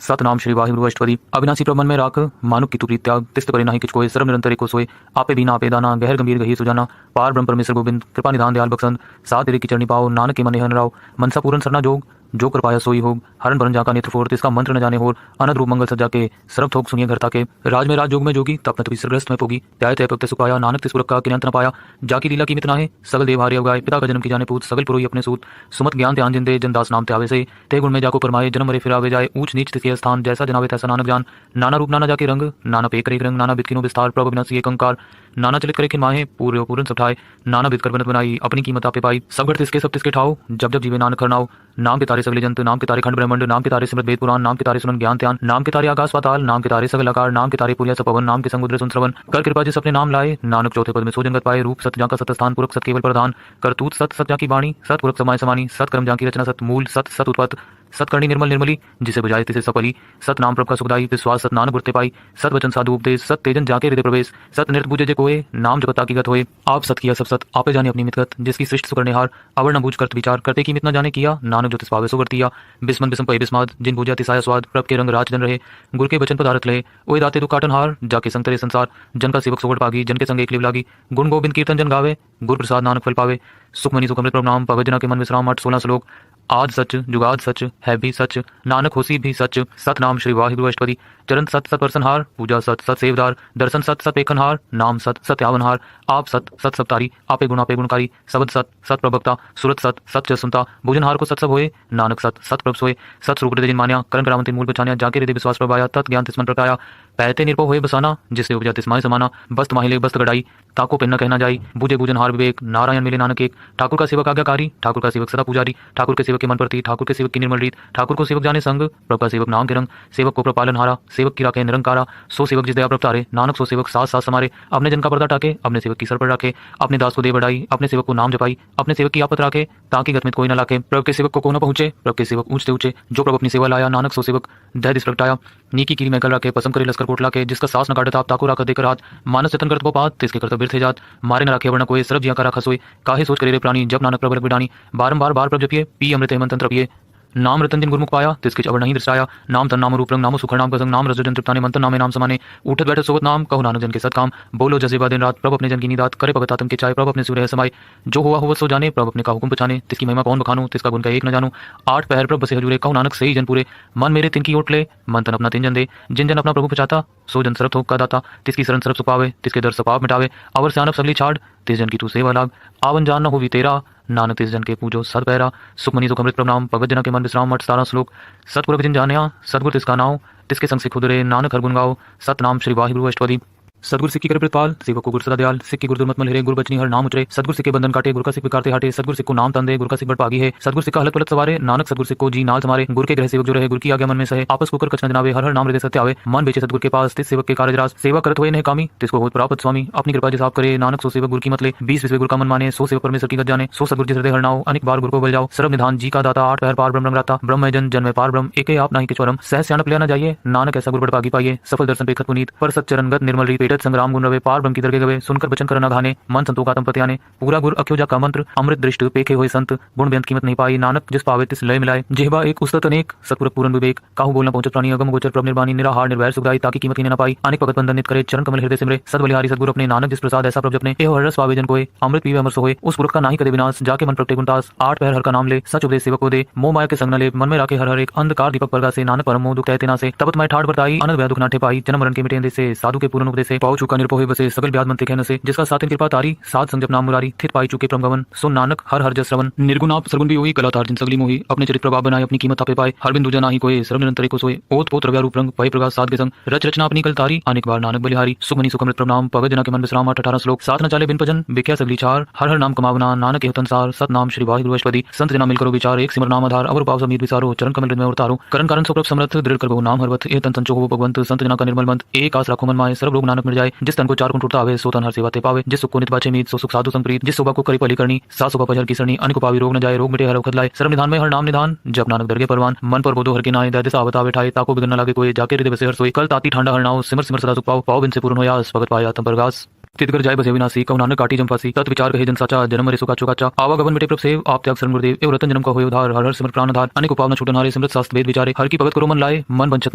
Speaker 1: सतनाम श्री वाहिगुरु अष्टपदी अविनाशी प्रबंध में राख मानुक की तु प्रीत त्याग तिस्त करे नाही किच कोय सर्व निरंतर एको सोए आपे बिना आपे दाना गहर गंभीर गही सुजाना पार ब्रह्म परमेश्वर गोविंद कृपा निधान दयाल बख्शंद साथ तेरे की चरणी पाओ नानक के मन हन राव मनसा पूरन सरना जोग जो कर पाया सोई होग हरण भरन जाका नेत्र फोर तिसका मंत्र न जाने होर अनंत रूप मंगल सजा के सर्व थोक सुनिए घर ताके राज में राज जोग में जोगी तपन तपी सर्गस्त में पोगी त्याय तय भक्त सुखाया नानक तिस पुरख का किनंत न पाया जाकी लीला कीमित नाहे सगल देव हारे अवगाय पिता का जन्म की जाने पूत सगल पुरोही अपने सूत सुमत ज्ञान ध्यान जिंदे जनदास नाम त्यावे से ते गुण में जाको परमाए जन्म मरे फिरावे जाए ऊंच नीच तिथि स्थान जैसा जनावे तैसा नानक जान नाना रूप नाना जाके रंग नाना पेक रंग नाना बितकिनो विस्तार प्रभु विनाशी एक अंकार नाना चलित करे कि माहे पूरे पूरन सब ठाए नाना बित कर बनत बनाई अपनी कीमत आपे पाई सब घट तिसके सब तिसके ठाओ जब जब जीवे नानक करनाओ नाम के तारे सगले जंत नाम के तारे खंड ब्रह्मांड नाम के तारे सिमरत वेद पुराण नाम के तारे सुनन ज्ञान ध्यान नाम के तारे आकाश पाताल नाम के तारे सगल आकार नाम के तारे पुरिया सपवन नाम के संग सुन श्रवण कर कृपा जिस अपने नाम लाए नानक चौथे पद में सो जंगत पाए रूप सत जाका सत स्थान पुरख सत केवल प्रधान करतूत सत सत जाकी वाणी सत पुरख समाय समानी सत कर्म जाकी रचना सत मूल सत सत उत्पत्त सतकर्णी निर्मल निर्मली जिसे बुझाए तिसे सफली सत नाम प्रभ का सुखदाई विश्वास सत नानक गुरते पाई सत वचन साधु उपदेश सत तेजन जाके हृदय प्रवेश सत नृत्य पूजे जे कोए नाम जपता की गत होए आप सत किया सब सत आपे जाने अपनी मितगत जिसकी सृष्टि सुकरने हार अवर न बूझ करत विचार करते की मित न जाने किया नानक जो तिस पावे सो करतिया बिस्मन बिस्म पै बिस्माद जिन पूजा तिसाया स्वाद प्रभ के रंग राज जन रहे गुर के वचन पदार्थ ले ओए दाते दुख काटन हार जाके संग तरे संसार जन का सेवक सोगट पागी जन के संग एक लिव लागी गुण गोविंद कीर्तन जन गावे गुर प्रसाद नानक फल पावे सुखमनी सुखमृत प्रणाम पवजना के मन विश्राम 8-16 श्लोक आज सच जुगाद सच है भी सच नानक होसी भी सच सतनाम श्री वाहिगुरु अष्टपदी चरण सत सत परसनहार पूजा सत सत सेवदार दर्शन सत सत पेखनहार नाम सत सत्यावनहार आप सत सत सप्तारी आपे गुणकारी सबद सत सत प्रभक्ता सुरत सत सत सुनता भोजनहार को सत सब होए नानक सत सत प्रभ सोए सत स्वरूप जिन मान्या करण करावंती मूल बचान्या जाके हृदय विश्वास प्रभाया तत् ज्ञान तिस्मन प्रकाया पैते निर्भव होए बसाना जिससे उपजा तिस्माय समाना बस्त माहिले बस्त गड़ाई ताको पिन न कहना जाई बुझे बुझन हार विवेक नारायण मिले नानक एक ठाकुर का सेवक आज्ञाकारी ठाकुर का सेवक सदा पुजारी ठाकुर के सेवक के मन प्रति ठाकुर के सेवक की निर्मल रीत ठाकुर को सेवक जाने संग प्रभ का सेवक नाम के रंग सेवक को प्रपालन हारा सेवक की राखे निरंकारा सो सेवक जिस दया प्रभ तारे नानक सो सेवक साथ साथ समारे अपने जन का पर्दा टाके अपने सेवक की सर पर रखे अपने दास को दे बढ़ाई अपने सेवक को नाम जपाई अपने सेवक की आपत राखे ताकि गत में कोई न लाके प्रभ के सेवक को न पहुंचे प्रभ के सेवक ऊंचे ऊंचे जो प्रभ अपनी सेवा लाया नानक सो सेवक दया दिस प्रगटाया नीकी कीरी में कल रखे पसम करे लस्कर कोट लाके जिसका सास न काटे ताप ताको राख देकर हाथ मानस जतन करत पात तिसके कर्तव्य थे जात मारे न राखे वर्ण कोई सरब जिया का राखा सोई काहे सोच करे रे प्राणी जब नानक प्रभ बिडानी बारंबार बार प्रभ जपिए पी अमृत हेमंत तंत्र पिए नाम रतन जिन गुरमुख पाया तिसके अवर नहीं दर्शाया नाम तन नाम रूप रंग नाम सुखर नाम कसंग नाम रजजन तृप्ताने मंत्र नामे नाम समाने उठत बैठत सोवत नाम कहु नानक जन के सत्काम बोलो जजेबा दिन रात प्रभ अपने जन की निदात करे भगत आत्म के चाय प्रभ अपने सूर्य समाई जो हुआ हुआ सो जाने प्रभ अपने का हुक्म पछाने तिसकी महिमा कौन बखानू तिसका गुण का एक न जानू 8 पहर प्रभ बसे हजूरे कहु नानक सही जन पूरे मन मेरे तिनकी ओट ले मन तन अपना तिन जन दे जिन जन अपना प्रभु पचाता सो जन सरब थोक का दाता तिसकी शरण सरब सुपावे तिसके दर सपाव मिटावे अवर सियानप सगली छाड़ तिस जन की तू सेवा लाग आवन जान न होवी तेरा नानक तिस जन के पूजो सद पैरा सुखमनी सुखमृत प्रणाम भगत जना के मन विश्राम 8-17 श्लोक सतपुर जिन जानिया सदगुर तिसका नाव तिसके संग से खुदरे नानक हर गुण गाओ सतनाम श्री वाहिगुरु अष्टपदी सदगुरु सिक्की कर प्रतिपाल सेवक को गुरु सदा दयाल सिक्की गुरु दुर्मत मल हिरे गुरु बचनी हर नाम उतरे सदगुरु सिक्के बंधन काटे गुरु का सिक्के काटे हटे सदगुरु सिक्को नाम तंदे गुरु का सिक्क बड़ पागी है सदगुरु सिक्का हलत पलट सवारे नानक सदगुरु सिक्को जी नाल समारे गुरु के ग्रह सेवक जो रहे गुरु की आज्ञा मन में सहे आपस को कर कचना जनावे हर नाम हृदय सत्य आवे मन बेचे सदगुरु के पास तिस सेवक के कार्य रास सेवा करत हुए नहीं कामी तिसको होत प्राप्त स्वामी अपनी कृपा जिस आप करे नानक सो सेवक गुरु की मतले 20 विश्व गुरु का मन माने सो सेवक परमेश्वर की गत जाने सो सदगुरु जिस हृदय हरनाओ अनेक बार गुरु को बल जाओ सर्व निधान जी का दाता 8 पहर पार ब्रह्म राता ब्रह्म जन जन्म पार ब्रह्म एके आप नहीं किचवरम सह स्यानप लेना जाइए नानक ऐसा गुरु बड़ पागी पाइए सफल दर्शन पेखत पुनीत पर सच्चरणगत निर्मल री पेटत संग्राम गुण रवे पार ब्रह्म की दरगे गवे सुनकर वचन करना घाने मन संतोखातम पत्याने पूरा गुर अख्योजा का मंत्र अमृत दृष्ट पेखे हुए संत गुण बेंत कीमत नहीं पाई नानक जिस पावे तिस लय मिलाए जेहबा एक उस्तत अनेक सतपुर पूर्ण विवेक काहू बोलना पहुंचत प्राणी अगम गोचर प्रभ निर्वाणी निराहार निर्वैर सुखदाई ताकि कीमत न पाई अनेक भगत बंधन नित करे चरण कमल हृदय सिमरे सद बलिहारी सदगुरु अपने नानक जिस प्रसाद ऐसा प्रभ अपने एह हरस पावे जन कोय अमृत पीवे अमर सोए उस पुरख का नाही कदे विनाश जाके मन प्रगटे गुणतास 8 पहर हर का नाम ले सच उपदेश सेवक को दे मोह माया के संग न ले मन में राखे हर हर एक अंधकार दीपक परगा से नानक परम मोह दुख कहते ना से तपत मैं ठाड़ बरताई अनंत भय दुख नाठे पाई जन्म मरण के मिटेंदे से साधु के पूर्ण उपदेश से पाओ चूका निरपोहे बसे सकल ब्याद मनते कहन से जिसका सातिन कृपा तारी सात संजप नाम मुरारी थित पाई चुके प्रमगवन सो नानक हर हर जस श्रवण निर्गुण आप सरगुण भी होई कलातार जिन सगली मोही अपने चरित्र प्रभाव बनाए अपनी कीमत आपे पाए हर बिंदु जना ही कोई सर्व निरंतर को सोए ओत पोत रव्या रूप रंग भय प्रकाश साध के संग रच रचना अपनी कल तारी अनेक बार नानक बलिहारी सुखमनी सुखमृत प्रणाम पगत जना के मन विश्राम 18 श्लोक सात न चाले बिन भजन बिख्या सगली चार हर हर नाम कमावना नानक के संसार सत नाम श्री वाहिगुरु अष्टपदी संत जना मिलकर विचार एक सिमर नाम आधार अवर पाव समीर विचारो चरण कमल में उतारो करण कारण सुप्रभ समर्थ दृढ़ कर नाम हरवत ए तन संचो हो भगवंत संत जना का निर्मल मंत एक आस राखो मन माए सर्व रोग नानक मिट जाए जिस तन को चार कुंठ उठता आवे सो तन हर सेवा ते पावे जिस सुख को नित बाचे मीत सो सुख साधु संप्रीत जिस शोभा को करी पली करनी सात शोभा पजर की सरणी अन को पावी रोग न जाए रोग मिटे हर वखत लाए सर्व निधान में हर नाम निधान जब नानक दरगे परवान मन पर बोधो हर के नाय दर्द सावत आवे ठाए ताको बिगन न लागे कोई जाके हृदय बसे हर सोई कल ताती ठंडा हर नाव सिमर सिमर सदा सुख पाओ पाओ बिन से पूर्ण होया भगत पाया तम परगास तितकर जाय बसे विनाशी कौ नानक काटी जमफासी तत् विचार कहे जन साचा जन्म मरे सुखा चुकाचा आवागमन मिटे प्रभ सेव आप त्याग शरण गुरुदेव एव रतन जन्म का होय उधार हर हर सिमर प्राण धार अनेक उपावना छूटन हारे सिमरत शास्त्र वेद विचारे हर की भगत करो मन लाए मन बंचत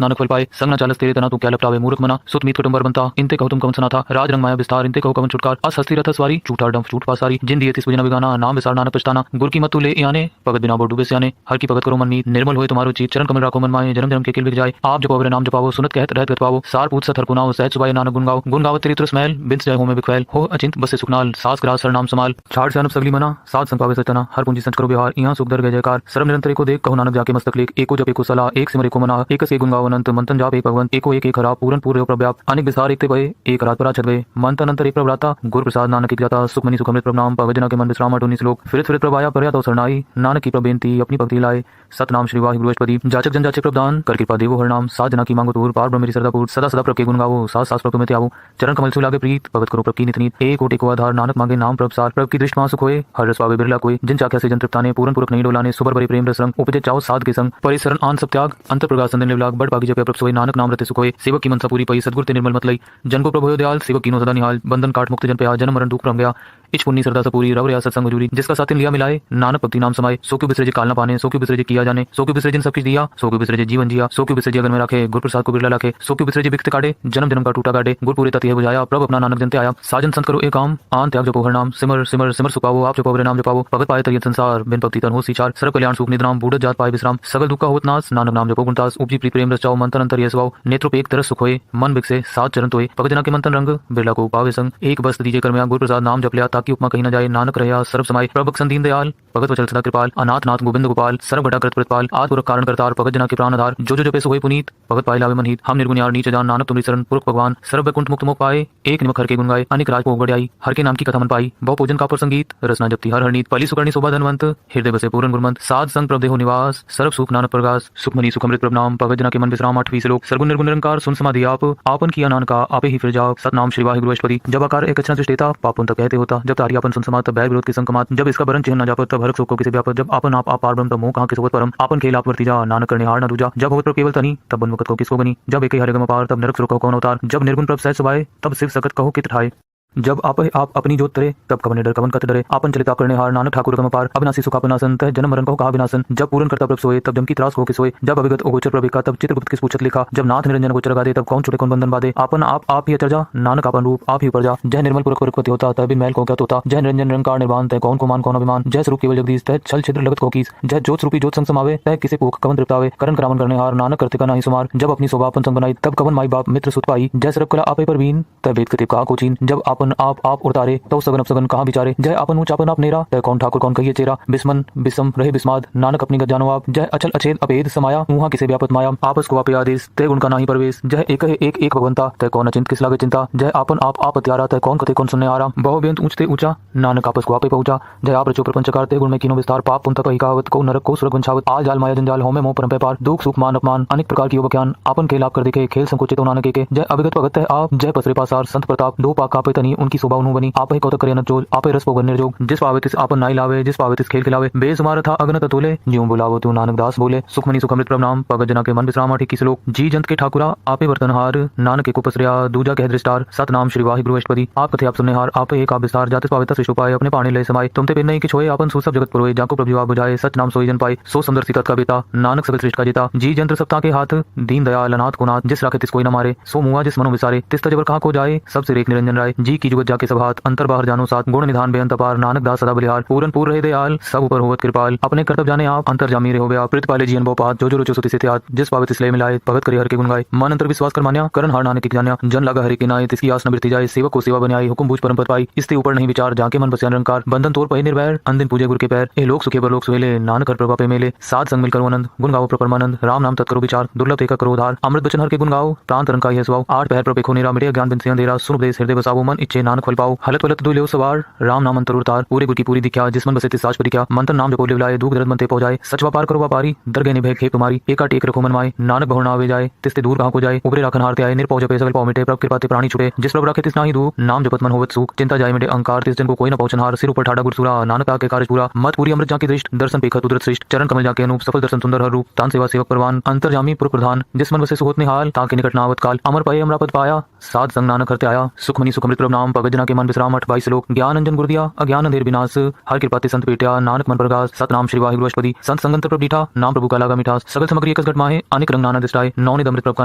Speaker 1: नानक फल पाए संग न चालस तेरे तना तू क्या लपटावे मूर्ख मना सुत मीत कुटुंबर बनता इनते कहु तुम कवन सना था राज रंग माया विस्तार इनते कहु कवन छुटकार अस हस्ती रथ सवारी झूठा डंफ झूठ पासारी जिन दिए तिस बुझना बिगाना नाम विसार नानक पछताना गुर की मत तू ले आने भगत बिना बोल डूबे सियाने हर की भगत करो मन मीत निर्मल होए तुम्हारो चीत चरण कमल राखो मन माए जन्म जन्म के किल बिक जाए आप जपो अवरे नाम जपावो सुनत कहत रहत गत पावो सार पूत सत हर पुनाओ सहज सुबाय नानक गुण गावत तेरी तुरस महल बिंस जाय हो में बिखवैल हो अचिंत बसे सुखनाल सास ग्रास सर नाम समाल छाड़ से अनप सगली मना सात संग पावे सचना हर पूंजी संच करो व्यवहार यहाँ सुख दर गए जयकार सर्व निरंतर को देख कहो नानक जाके मस्तक लेख एको जप एको सला एक सिमर एको मना एक से गुण गाओ अनंत मंतन जाप एक भगवंत एको एक हरा पूरन पूर्व प्रव्याप अनेक विस्तार एक ते भय एक रात परा छदवे मंतन अंतर एक प्रभ्राता गुरु प्रसाद नानक एक जाता सुखमनी सुखमृत प्रणाम पवजना के मन विश्राम 19 श्लोक फिरत फिरत प्रभाया पर्या तो सरनाई नानक की प्रबेनती अपनी भक्ति लाए सतनाम श्री वाहिगुरु अष्टपदी जाचक जन जाचक प्रदान कर कृपा देवो हर नाम सात जना की मांगो तूर पार ब्रह्म मेरी सरदापुर सदा सदा प्रभ के गुण गावो सास सास प्रभ में त्यावो चरण कमल सुलागे प्रीत भगत करो प्रभ की नितनीत एक कोटि को आधार नानक मांगे नाम प्रभ सार प्रभ की दृष्टि मां सुख होए हर रस पावे बिरला कोई जिन चाख्या से जन तृप्ताने पूरन पूरक नहीं डोलाने सुबर बरे प्रेम रस रंग उपजे चाओ साध के संग परिसरण आन सब त्याग अंतर प्रकाश संदन निवलाग बड़ पागी जप प्रभ सोए नानक नाम रते सुख होए सेवक की मनसा पूरी पई सद्गुरु ते निर्मल मत लई जन को प्रभु दयाल सेवक कीनो सदा निहाल बंधन काट मुक्त जन पे आ जन्म मरण दुख रम गया इच पुन्नी सरदा सपूरी रव रिया सत्संग जूरी जिसका साथिन लिया मिलाए नानक भक्ति नाम समाए सो क्यों बिसरे काल न पाने सो क्यों बिसरे किया जाने सो क्यों बिसरे जिन सब कुछ दिया सो क्यों बिसरे जीवन जिया सो क्यों बिसरे अगर में रखे गुरु प्रसाद को बिरला रखे सो क्यों बिसरे बिख्त काटे जन्म जन्म का टूटा काटे गुरु पूरे तत्व बुझाया प्रभ अपना नानक जनते आया साजन संत करो एक काम आन त्याग जपो हर नाम सिमर सिमर सिमर सुपावो आप जपो नाम जपावो भगत पाए तरियत संसार बिन भक्ति तन हो सीचार सर्व कल्याण सुख निद्राम बूढ़ जात पाए विश्राम सगल दुख का होत नाश नानक नाम जपो गुणतास उपजी प्रीत प्रेम रस चाओ मंतन अंतर ये स्वाओ नेत्रों एक तरस सुख होए मन बिकसे सात चरण तोए भगत जना के मंतन रंग बिरला को पावे संग एक बस दीजिए कर गुरु प्रसाद नाम जप लिया ताकि उपमा कहीं न जाए नानक रहा सर्व समाय प्रभु संदीन दयाल भगत वचल सदा कृपाल अनाथ नाथ गोविंद गोपाल सर्व घटा कृत प्रतिपाल आद पुरख कारण करतार भगत जना के प्राण आधार जो जपे सो होए पुनीत भगत पाए लावे मनहित हम निर्गुण यार नीच जान नानक तुम्हारी शरण पुरख भगवान सर्व वैकुंठ मुक्त मोक्ष पाए एक निमक हर के गुण गाए अनेक राज को उगड़ाई हर के नाम की कथा मन पाई बहु पूजन का संगीत रसना जपती हर हरनीत पली सुकर्णी शोभा धनवंत हृदय बसे पूरन गुणवंत साध संग प्रभ देहो निवास सर्व सुख नानक प्रगास सुखमनी सुखमृत प्रभ नाम भगत जना के मन विश्राम 8वीं श्लोक सर्गुण निर्गुण निरंकार सुन समाधि आप आपन किया नानका आपे ही फिर जाओ सतनाम श्री वाहिगुरु अष्टपदी जब आकार एक अचना सृष्टिता पापुन तक कहते होता जब तारी आपन सुन समात बैर विरोध के संकमात जब इसका बरन चिन्ह न जापत तब हरक सुख को किसे व्यापत जब आपन आप पार ब्रह्म तब मोह कहाँ के सोवत परम आपन खेल आप वर्ती जा नानक करने हार न दूजा जब होत प्रभ केवल तनी तब बनमुकत को किसको बनी जब एक हरे गम पार तब नरक सुख को कौन अवतार जब निर्गुण प्रभ सहज सुभाए तब शिव सकत कहो कित ठाए जब आप अपनी जोत तरे तब कवन डर कवन कत डरे आपन चलिता करने हार नानक ठाकुर कम पार अविनाशी सुखापनासन तह जन्म मरण को कहा विनाशन जब पूर्ण करता प्रभ सोए तब जम की त्रास हो के सोए जब अभिगत गोचर प्रभु का तब चित्रगुप्त किस पूछत लिखा जब नाथ निरंजन गोचर गादे तब कौन छुटे कौन बंधन बादे आपन आप ही अचरजा नानक आपन रूप आप ही ऊपर जा जय निर्मल पुरख पुरखपति होता तह भी मैल को क्या होता जय निरंजन निरंकार निर्वाण तह कौन को मान कौन अभिमान जय स्वरूप केवल जगदीश तह छल छिद्र लगत को कीस जय ज्योत रूपी ज्योत संग समावे तह किसे भूख कवन तृप्तावे करण करावन करने हार नानक करते का नहीं सुमार जब अपनी शोभा अपन संग बनाई तब कवन माई बाप मित्र सुत पाई जय सर्व कला आपे पर बीन तह वेद कृति कहा को चीन जब आपन आप उड़तारे तो सगन अपसगन कहाँ विचारे जय आपन ऊंच आपन आप नेरा तय कौन ठाकुर कौन कहिए चेरा बिस्मन बिसम रहे बिस्माद नानक अपनी गत जानो आप जय अचल अचेत अपेद समाया मुहा किसे व्यापत माया आपस को आपे आदेश तय गुण का नाही प्रवेश जय एक है एक भगवंता तय कौन अचिंत किस लागे चिंता जय आपन आप अत्यारा तय कौन कथे कौन सुनने आराम बहु बेंत ऊंचते ऊंचा नानक आपस को आपे पहुंचा जय आप रचो प्रपंच करते गुण में कीनो विस्तार पाप पुंतक कहावत को नरक को सुरग वंशावत आल जाल माया जंजाल होमे मोह परम व्यापार दुख सुख मान अपमान अनेक प्रकार की योग्यान आपन खेल आप कर देखे खेल संकोचित नानक के जय अभिगत भगत है आप जय पसरे पासार संत प्रताप दो पाक आपे तनी उनकी शोभा उन्हों बनी आप ही कौतक करे नचोल आपे रस पोगन निर्जोग जिस पावे तिस आपन नाई लावे जिस पावे तिस खेल खिलावे बेसुमार था अगनत तोले ज्यों बुलावो तू नानक दास बोले सुखमनी सुखमृत प्रभ नाम भगत जना के मन विश्राम 21 श्लोक जी जंत के ठाकुरा आपे वर्तनहार नानक को पसरिया दूजा कह दृष्टार सत नाम श्री वाहिगुरु अष्टपदी आप कथे आप सुनने हार आपे एक आप विस्तार जाते पावे तस पाए अपने पाणी ले समाये तुम ते बिन नहीं कि छोए आपन सुसब जगत पुरोए जाको प्रभु आप बुझाए सच नाम सोई जन पाए सो सुंदर सिकत का बेटा नानक सगल सृष्टि का जीता जी जंत्र सप्ताह के हाथ दीन दयाल अनाथ को नाथ जिस राखे तिस कोई न मारे सो मुआ जिस मनो विसारे तिस तजबर कहाँ को जाए सबसे रेख निरंजन राय जी जी की जुगत जाके सभात अंतर बाहर जानो साथ गुण निधान बेअंत अपार नानक दास सदा बलिहार पूरन पूर रहे दयाल सब ऊपर होवत कृपाल अपने कर्तव्य जाने आप अंतर जामी रहे हो गया प्रीत पाले जीवन बहुपात जो रुचो सुति से जिस पावित इसलिए मिलाए भगत करे हर के गुण गाए मन अंतर विश्वास कर मान्या करण हार नानक की जान्या जन लगा हरि के नाय तिसकी आस न बिरती जाए सेवक को सेवा बनाई हुकुम बूझ परम पद पाई इसते ऊपर नहीं विचार जाके मन बसिया निरंकार बंधन तोड़ पहे निर्वैर अंदिन पूजे गुरु के पैर ए लोक सुखे बर लोक सुहेले नानक हर प्रभा पे मेले साध संग मिलकर आनंद गुण गाओ परमानंद राम नाम तत्करो विचार दुर्लभ देखा करो उधार अमृत बचन हर के गुण गाओ प्राण तरंग का यह स्वभाव आठ पहर प्रपेखो निरा मिटे ज्ञान बिन से अंधेरा सुन उपदेश हृदय बसाओ मन इच्छे नानक फल पाओ हलत पलत दुलियो सवार राम नाम अंतर उतार पूरे गुर की पूरी दिख्या जिसमन बसे तिसाज परिक्या मंत्र नाम जपो लिवलाए दुख दर्द मनते पहुंचाए सच व्यापार करो व्यापारी दरगे निभे खेप तुम्हारी एका टेक रखो मन माए नानक बहुर नावे जाए तिसते दूर कहाँ को जाए उबरे राखन हारते आए निर्पौ जपे सगल पाव मिटे प्रभ कृपाते प्राणी छुटे जिस प्रभु राखे तिस नाही दूर नाम जपत मन होवत सुख चिंता जाए मिटे अहंकार तिस जन को कोई न पहुंचन हार सिर ऊपर ठाड़ा गुरसुरा नानक आके कार्य पूरा मत पूरी अमृत जाके दृष्ट दर्शन पेखत उदरत श्रेष्ठ चरण कमल जाके अनूप सफल दर्शन सुंदर हर रूप तान सेवा सेवक परवान अंतर्जामी पुर प्रधान जिस मन वसे सुहोत निहाल ताके निकट नावत काल अमर पाए अमरापद पाया साध संग नानक करते आया सुखमनी सुखमृत प्रभ नाम पगजना के मन विश्राम 28 श्लोक ज्ञान अंजन गुर दिया अज्ञान अंधेर विनाश हर कृपाते संत पेटिया नानक मन प्रकाश सतनाम श्री वाहिगुरु अष्टपदी संत संगंतर प्रभ डीठा नाम प्रभु का लागा मिठास सगल सामग्री एकस घट माहे अनेक रंग नाना दिष्टाए नौनिद अमृत प्रभ का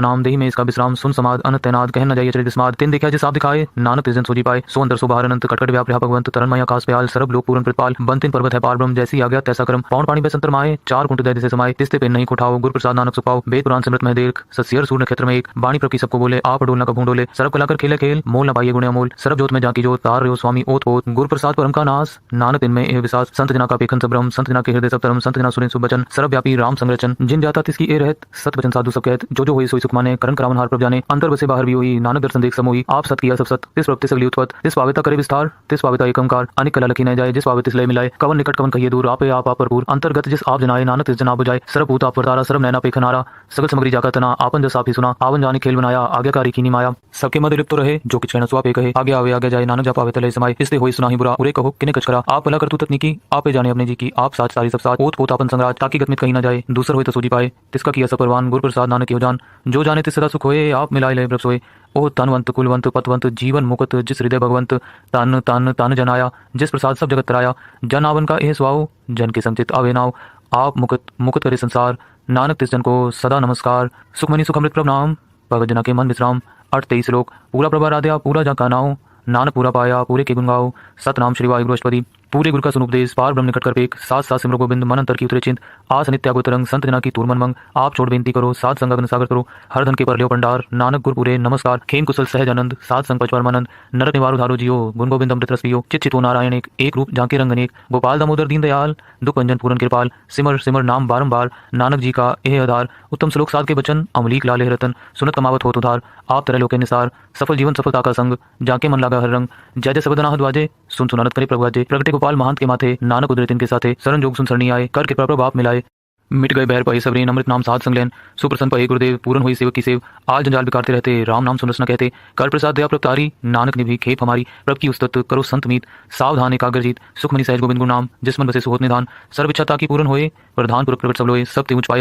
Speaker 1: नाम देहि में इसका विश्राम सुन समाद अनंत तैनाद कहन न जाइए चरित स्माद तिन देखा जिस आप दिखाए नानक तिस जन सोजी पाए सो अंदर सो बाहर अनंत कटकट व्याप रहा भगवंत तरन्मय आकाश प्याल सरब लोक पूरन प्रतिपाल बंतिन पर्वत है पार ब्रह्म जैसी आज्ञा तैसा कर्म पौन पानी बेसंतर माए चार कुंट दय दिसे समाए तिस्ते पेन नहीं उठाओ गुरु प्रसाद नानक सुपाओ वेद पुराण सिमरत में देख ससियर सूर्य नक्षत्र में एक बाणी प्रभ की सबको बोले आप डोल न कभू डोले सरब कलाकर खेले खेल मोल न पाइए गुणे अमोल सरब जोत में जाकी जोत तार रहो स्वामी ओत ओत गुरु प्रसाद परम का नाश नानक इनमें एह विश्वास संत जना का पेखन सब ब्रह्म संत जना के हृदय सब धर्म संत जना सुरें सुबचन सरब व्यापी राम संरचन जिन जाता तिसकी ए रहत सत वचन साधु सब कहत जो होई सोई सुख माने करण करावन हार प्रभ जाने अंतर बसे बाहर भी होई नानक दर्शन देख समोई आप सत किया सब सत तिस प्रभ तिस अगली उत्पत तिस पाविता करे विस्तार तिस पाविता एकंकार अनेक कला लखी न जाए जिस पावित तिसलय मिलाए कवन निकट कवन कहिए दूर आपे आप भरपूर अंतर्गत जिस आप जनाए नानक तिस जना बुझाए सरब भूत आप परतारा सरब नैना पेखनारा सगल सामग्री जाकर तना आपन जस आप ही सुना आवन जाने खेल बनाया आज्ञाकारी कीनी माया सबके मध्य लिप्त रहे जो किछ कहना सो आपे कहे आगे आवे आगे जाए नानक जप आवे तले समाए इसते होई सुनाही बुरा उरे कहो किने कछ करा आप भला करतु तकनीकी आपे जाने अपने जी की आप साथ सारी सब साथ ओत पोत आपन संगराज ताकि गतमित कहीं न जाए दूसर होई तो सूझी पाए तिसका किया सपरवान गुरु प्रसाद नानक की जान जो जाने तिस सदा सुख होए आप मिलाए ले ब्रह्म सोए ओ तनवंत कुलवंत पतवंत जीवन मुकुत जिस हृदय भगवंत तन तन तन जनाया जिस प्रसाद सब जगत तराया जन आवन का एह स्वाओ जन के संचित आवे नाव आप मुकुत मुकुत करे संसार नानक तिस जन को सदा नमस्कार सुखमनी सुखमृत प्रभ नाम भगत जना के मन विश्राम 28 श्लोक पूरा प्रभा राध्या पूरा जा का नाव नानक पूरा पाया पूरे के गुण गाओ सतनाम श्री वाहिगुरु अष्टपदी पूरे गुरु का सुनुपदेश पार ब्रह्म निकट कर पेक साथ साथ सिमरो गोविंद मन अंतर की उतरे चिंत आस नित्यागो तरंग संत जना की तूर मन मंग आप छोड़ बेनती करो साध संग अग्न सागर करो हर धन के पर लियो भंडार नानक गुरु पूरे नमस्कार खेम कुशल सहज आनंद साध संग पच परमानंद नरक निवार उधारो जियो गुण गोविंद अमृत रस पियो चित चितो नारायण एक रूप झांके रंग अनेक गोपाल दामोदर दीन दयाल दुख भंजन पूरन कृपाल सिमर सिमर नाम बारंबार नानक जी का एह आधार उत्तम श्लोक साध के बचन अमलीक लाले रतन सुनत कमावत होत उधार आप तरह लोके निसार सफल जीवन सफलता का संग जाके मन लागा हर रंग जय जय सबदनाहत वाजे सुन सुनानत करे प्रभु वाजे प्रगटे गोपाल महंत के माथे नानक उदरित इनके साथे शरण जोग सुन सरणी आए कर के प्रभु आप मिलाए मिट गए बहर पहे सबरीन अमृत नाम साध संगलेन सुप्रसन्न पहे गुरुदेव पूर्ण हुई सेवक की सेव आल जंजाल बिकारते रहते राम नाम सुनस न कहते कर प्रसाद दया प्रभ तारी नानक ने भी खेप हमारी प्रभ की उस्तत करो संत मीत सावधान एकाग्र जीत सुखमनी सहज गोविंद गुरु नाम जिस मन बसे सुहोत निधान सर्व इच्छा ताकि पूर्ण होए प्रधान पुरख प्रकट सब लोए सब ते ऊंच पायस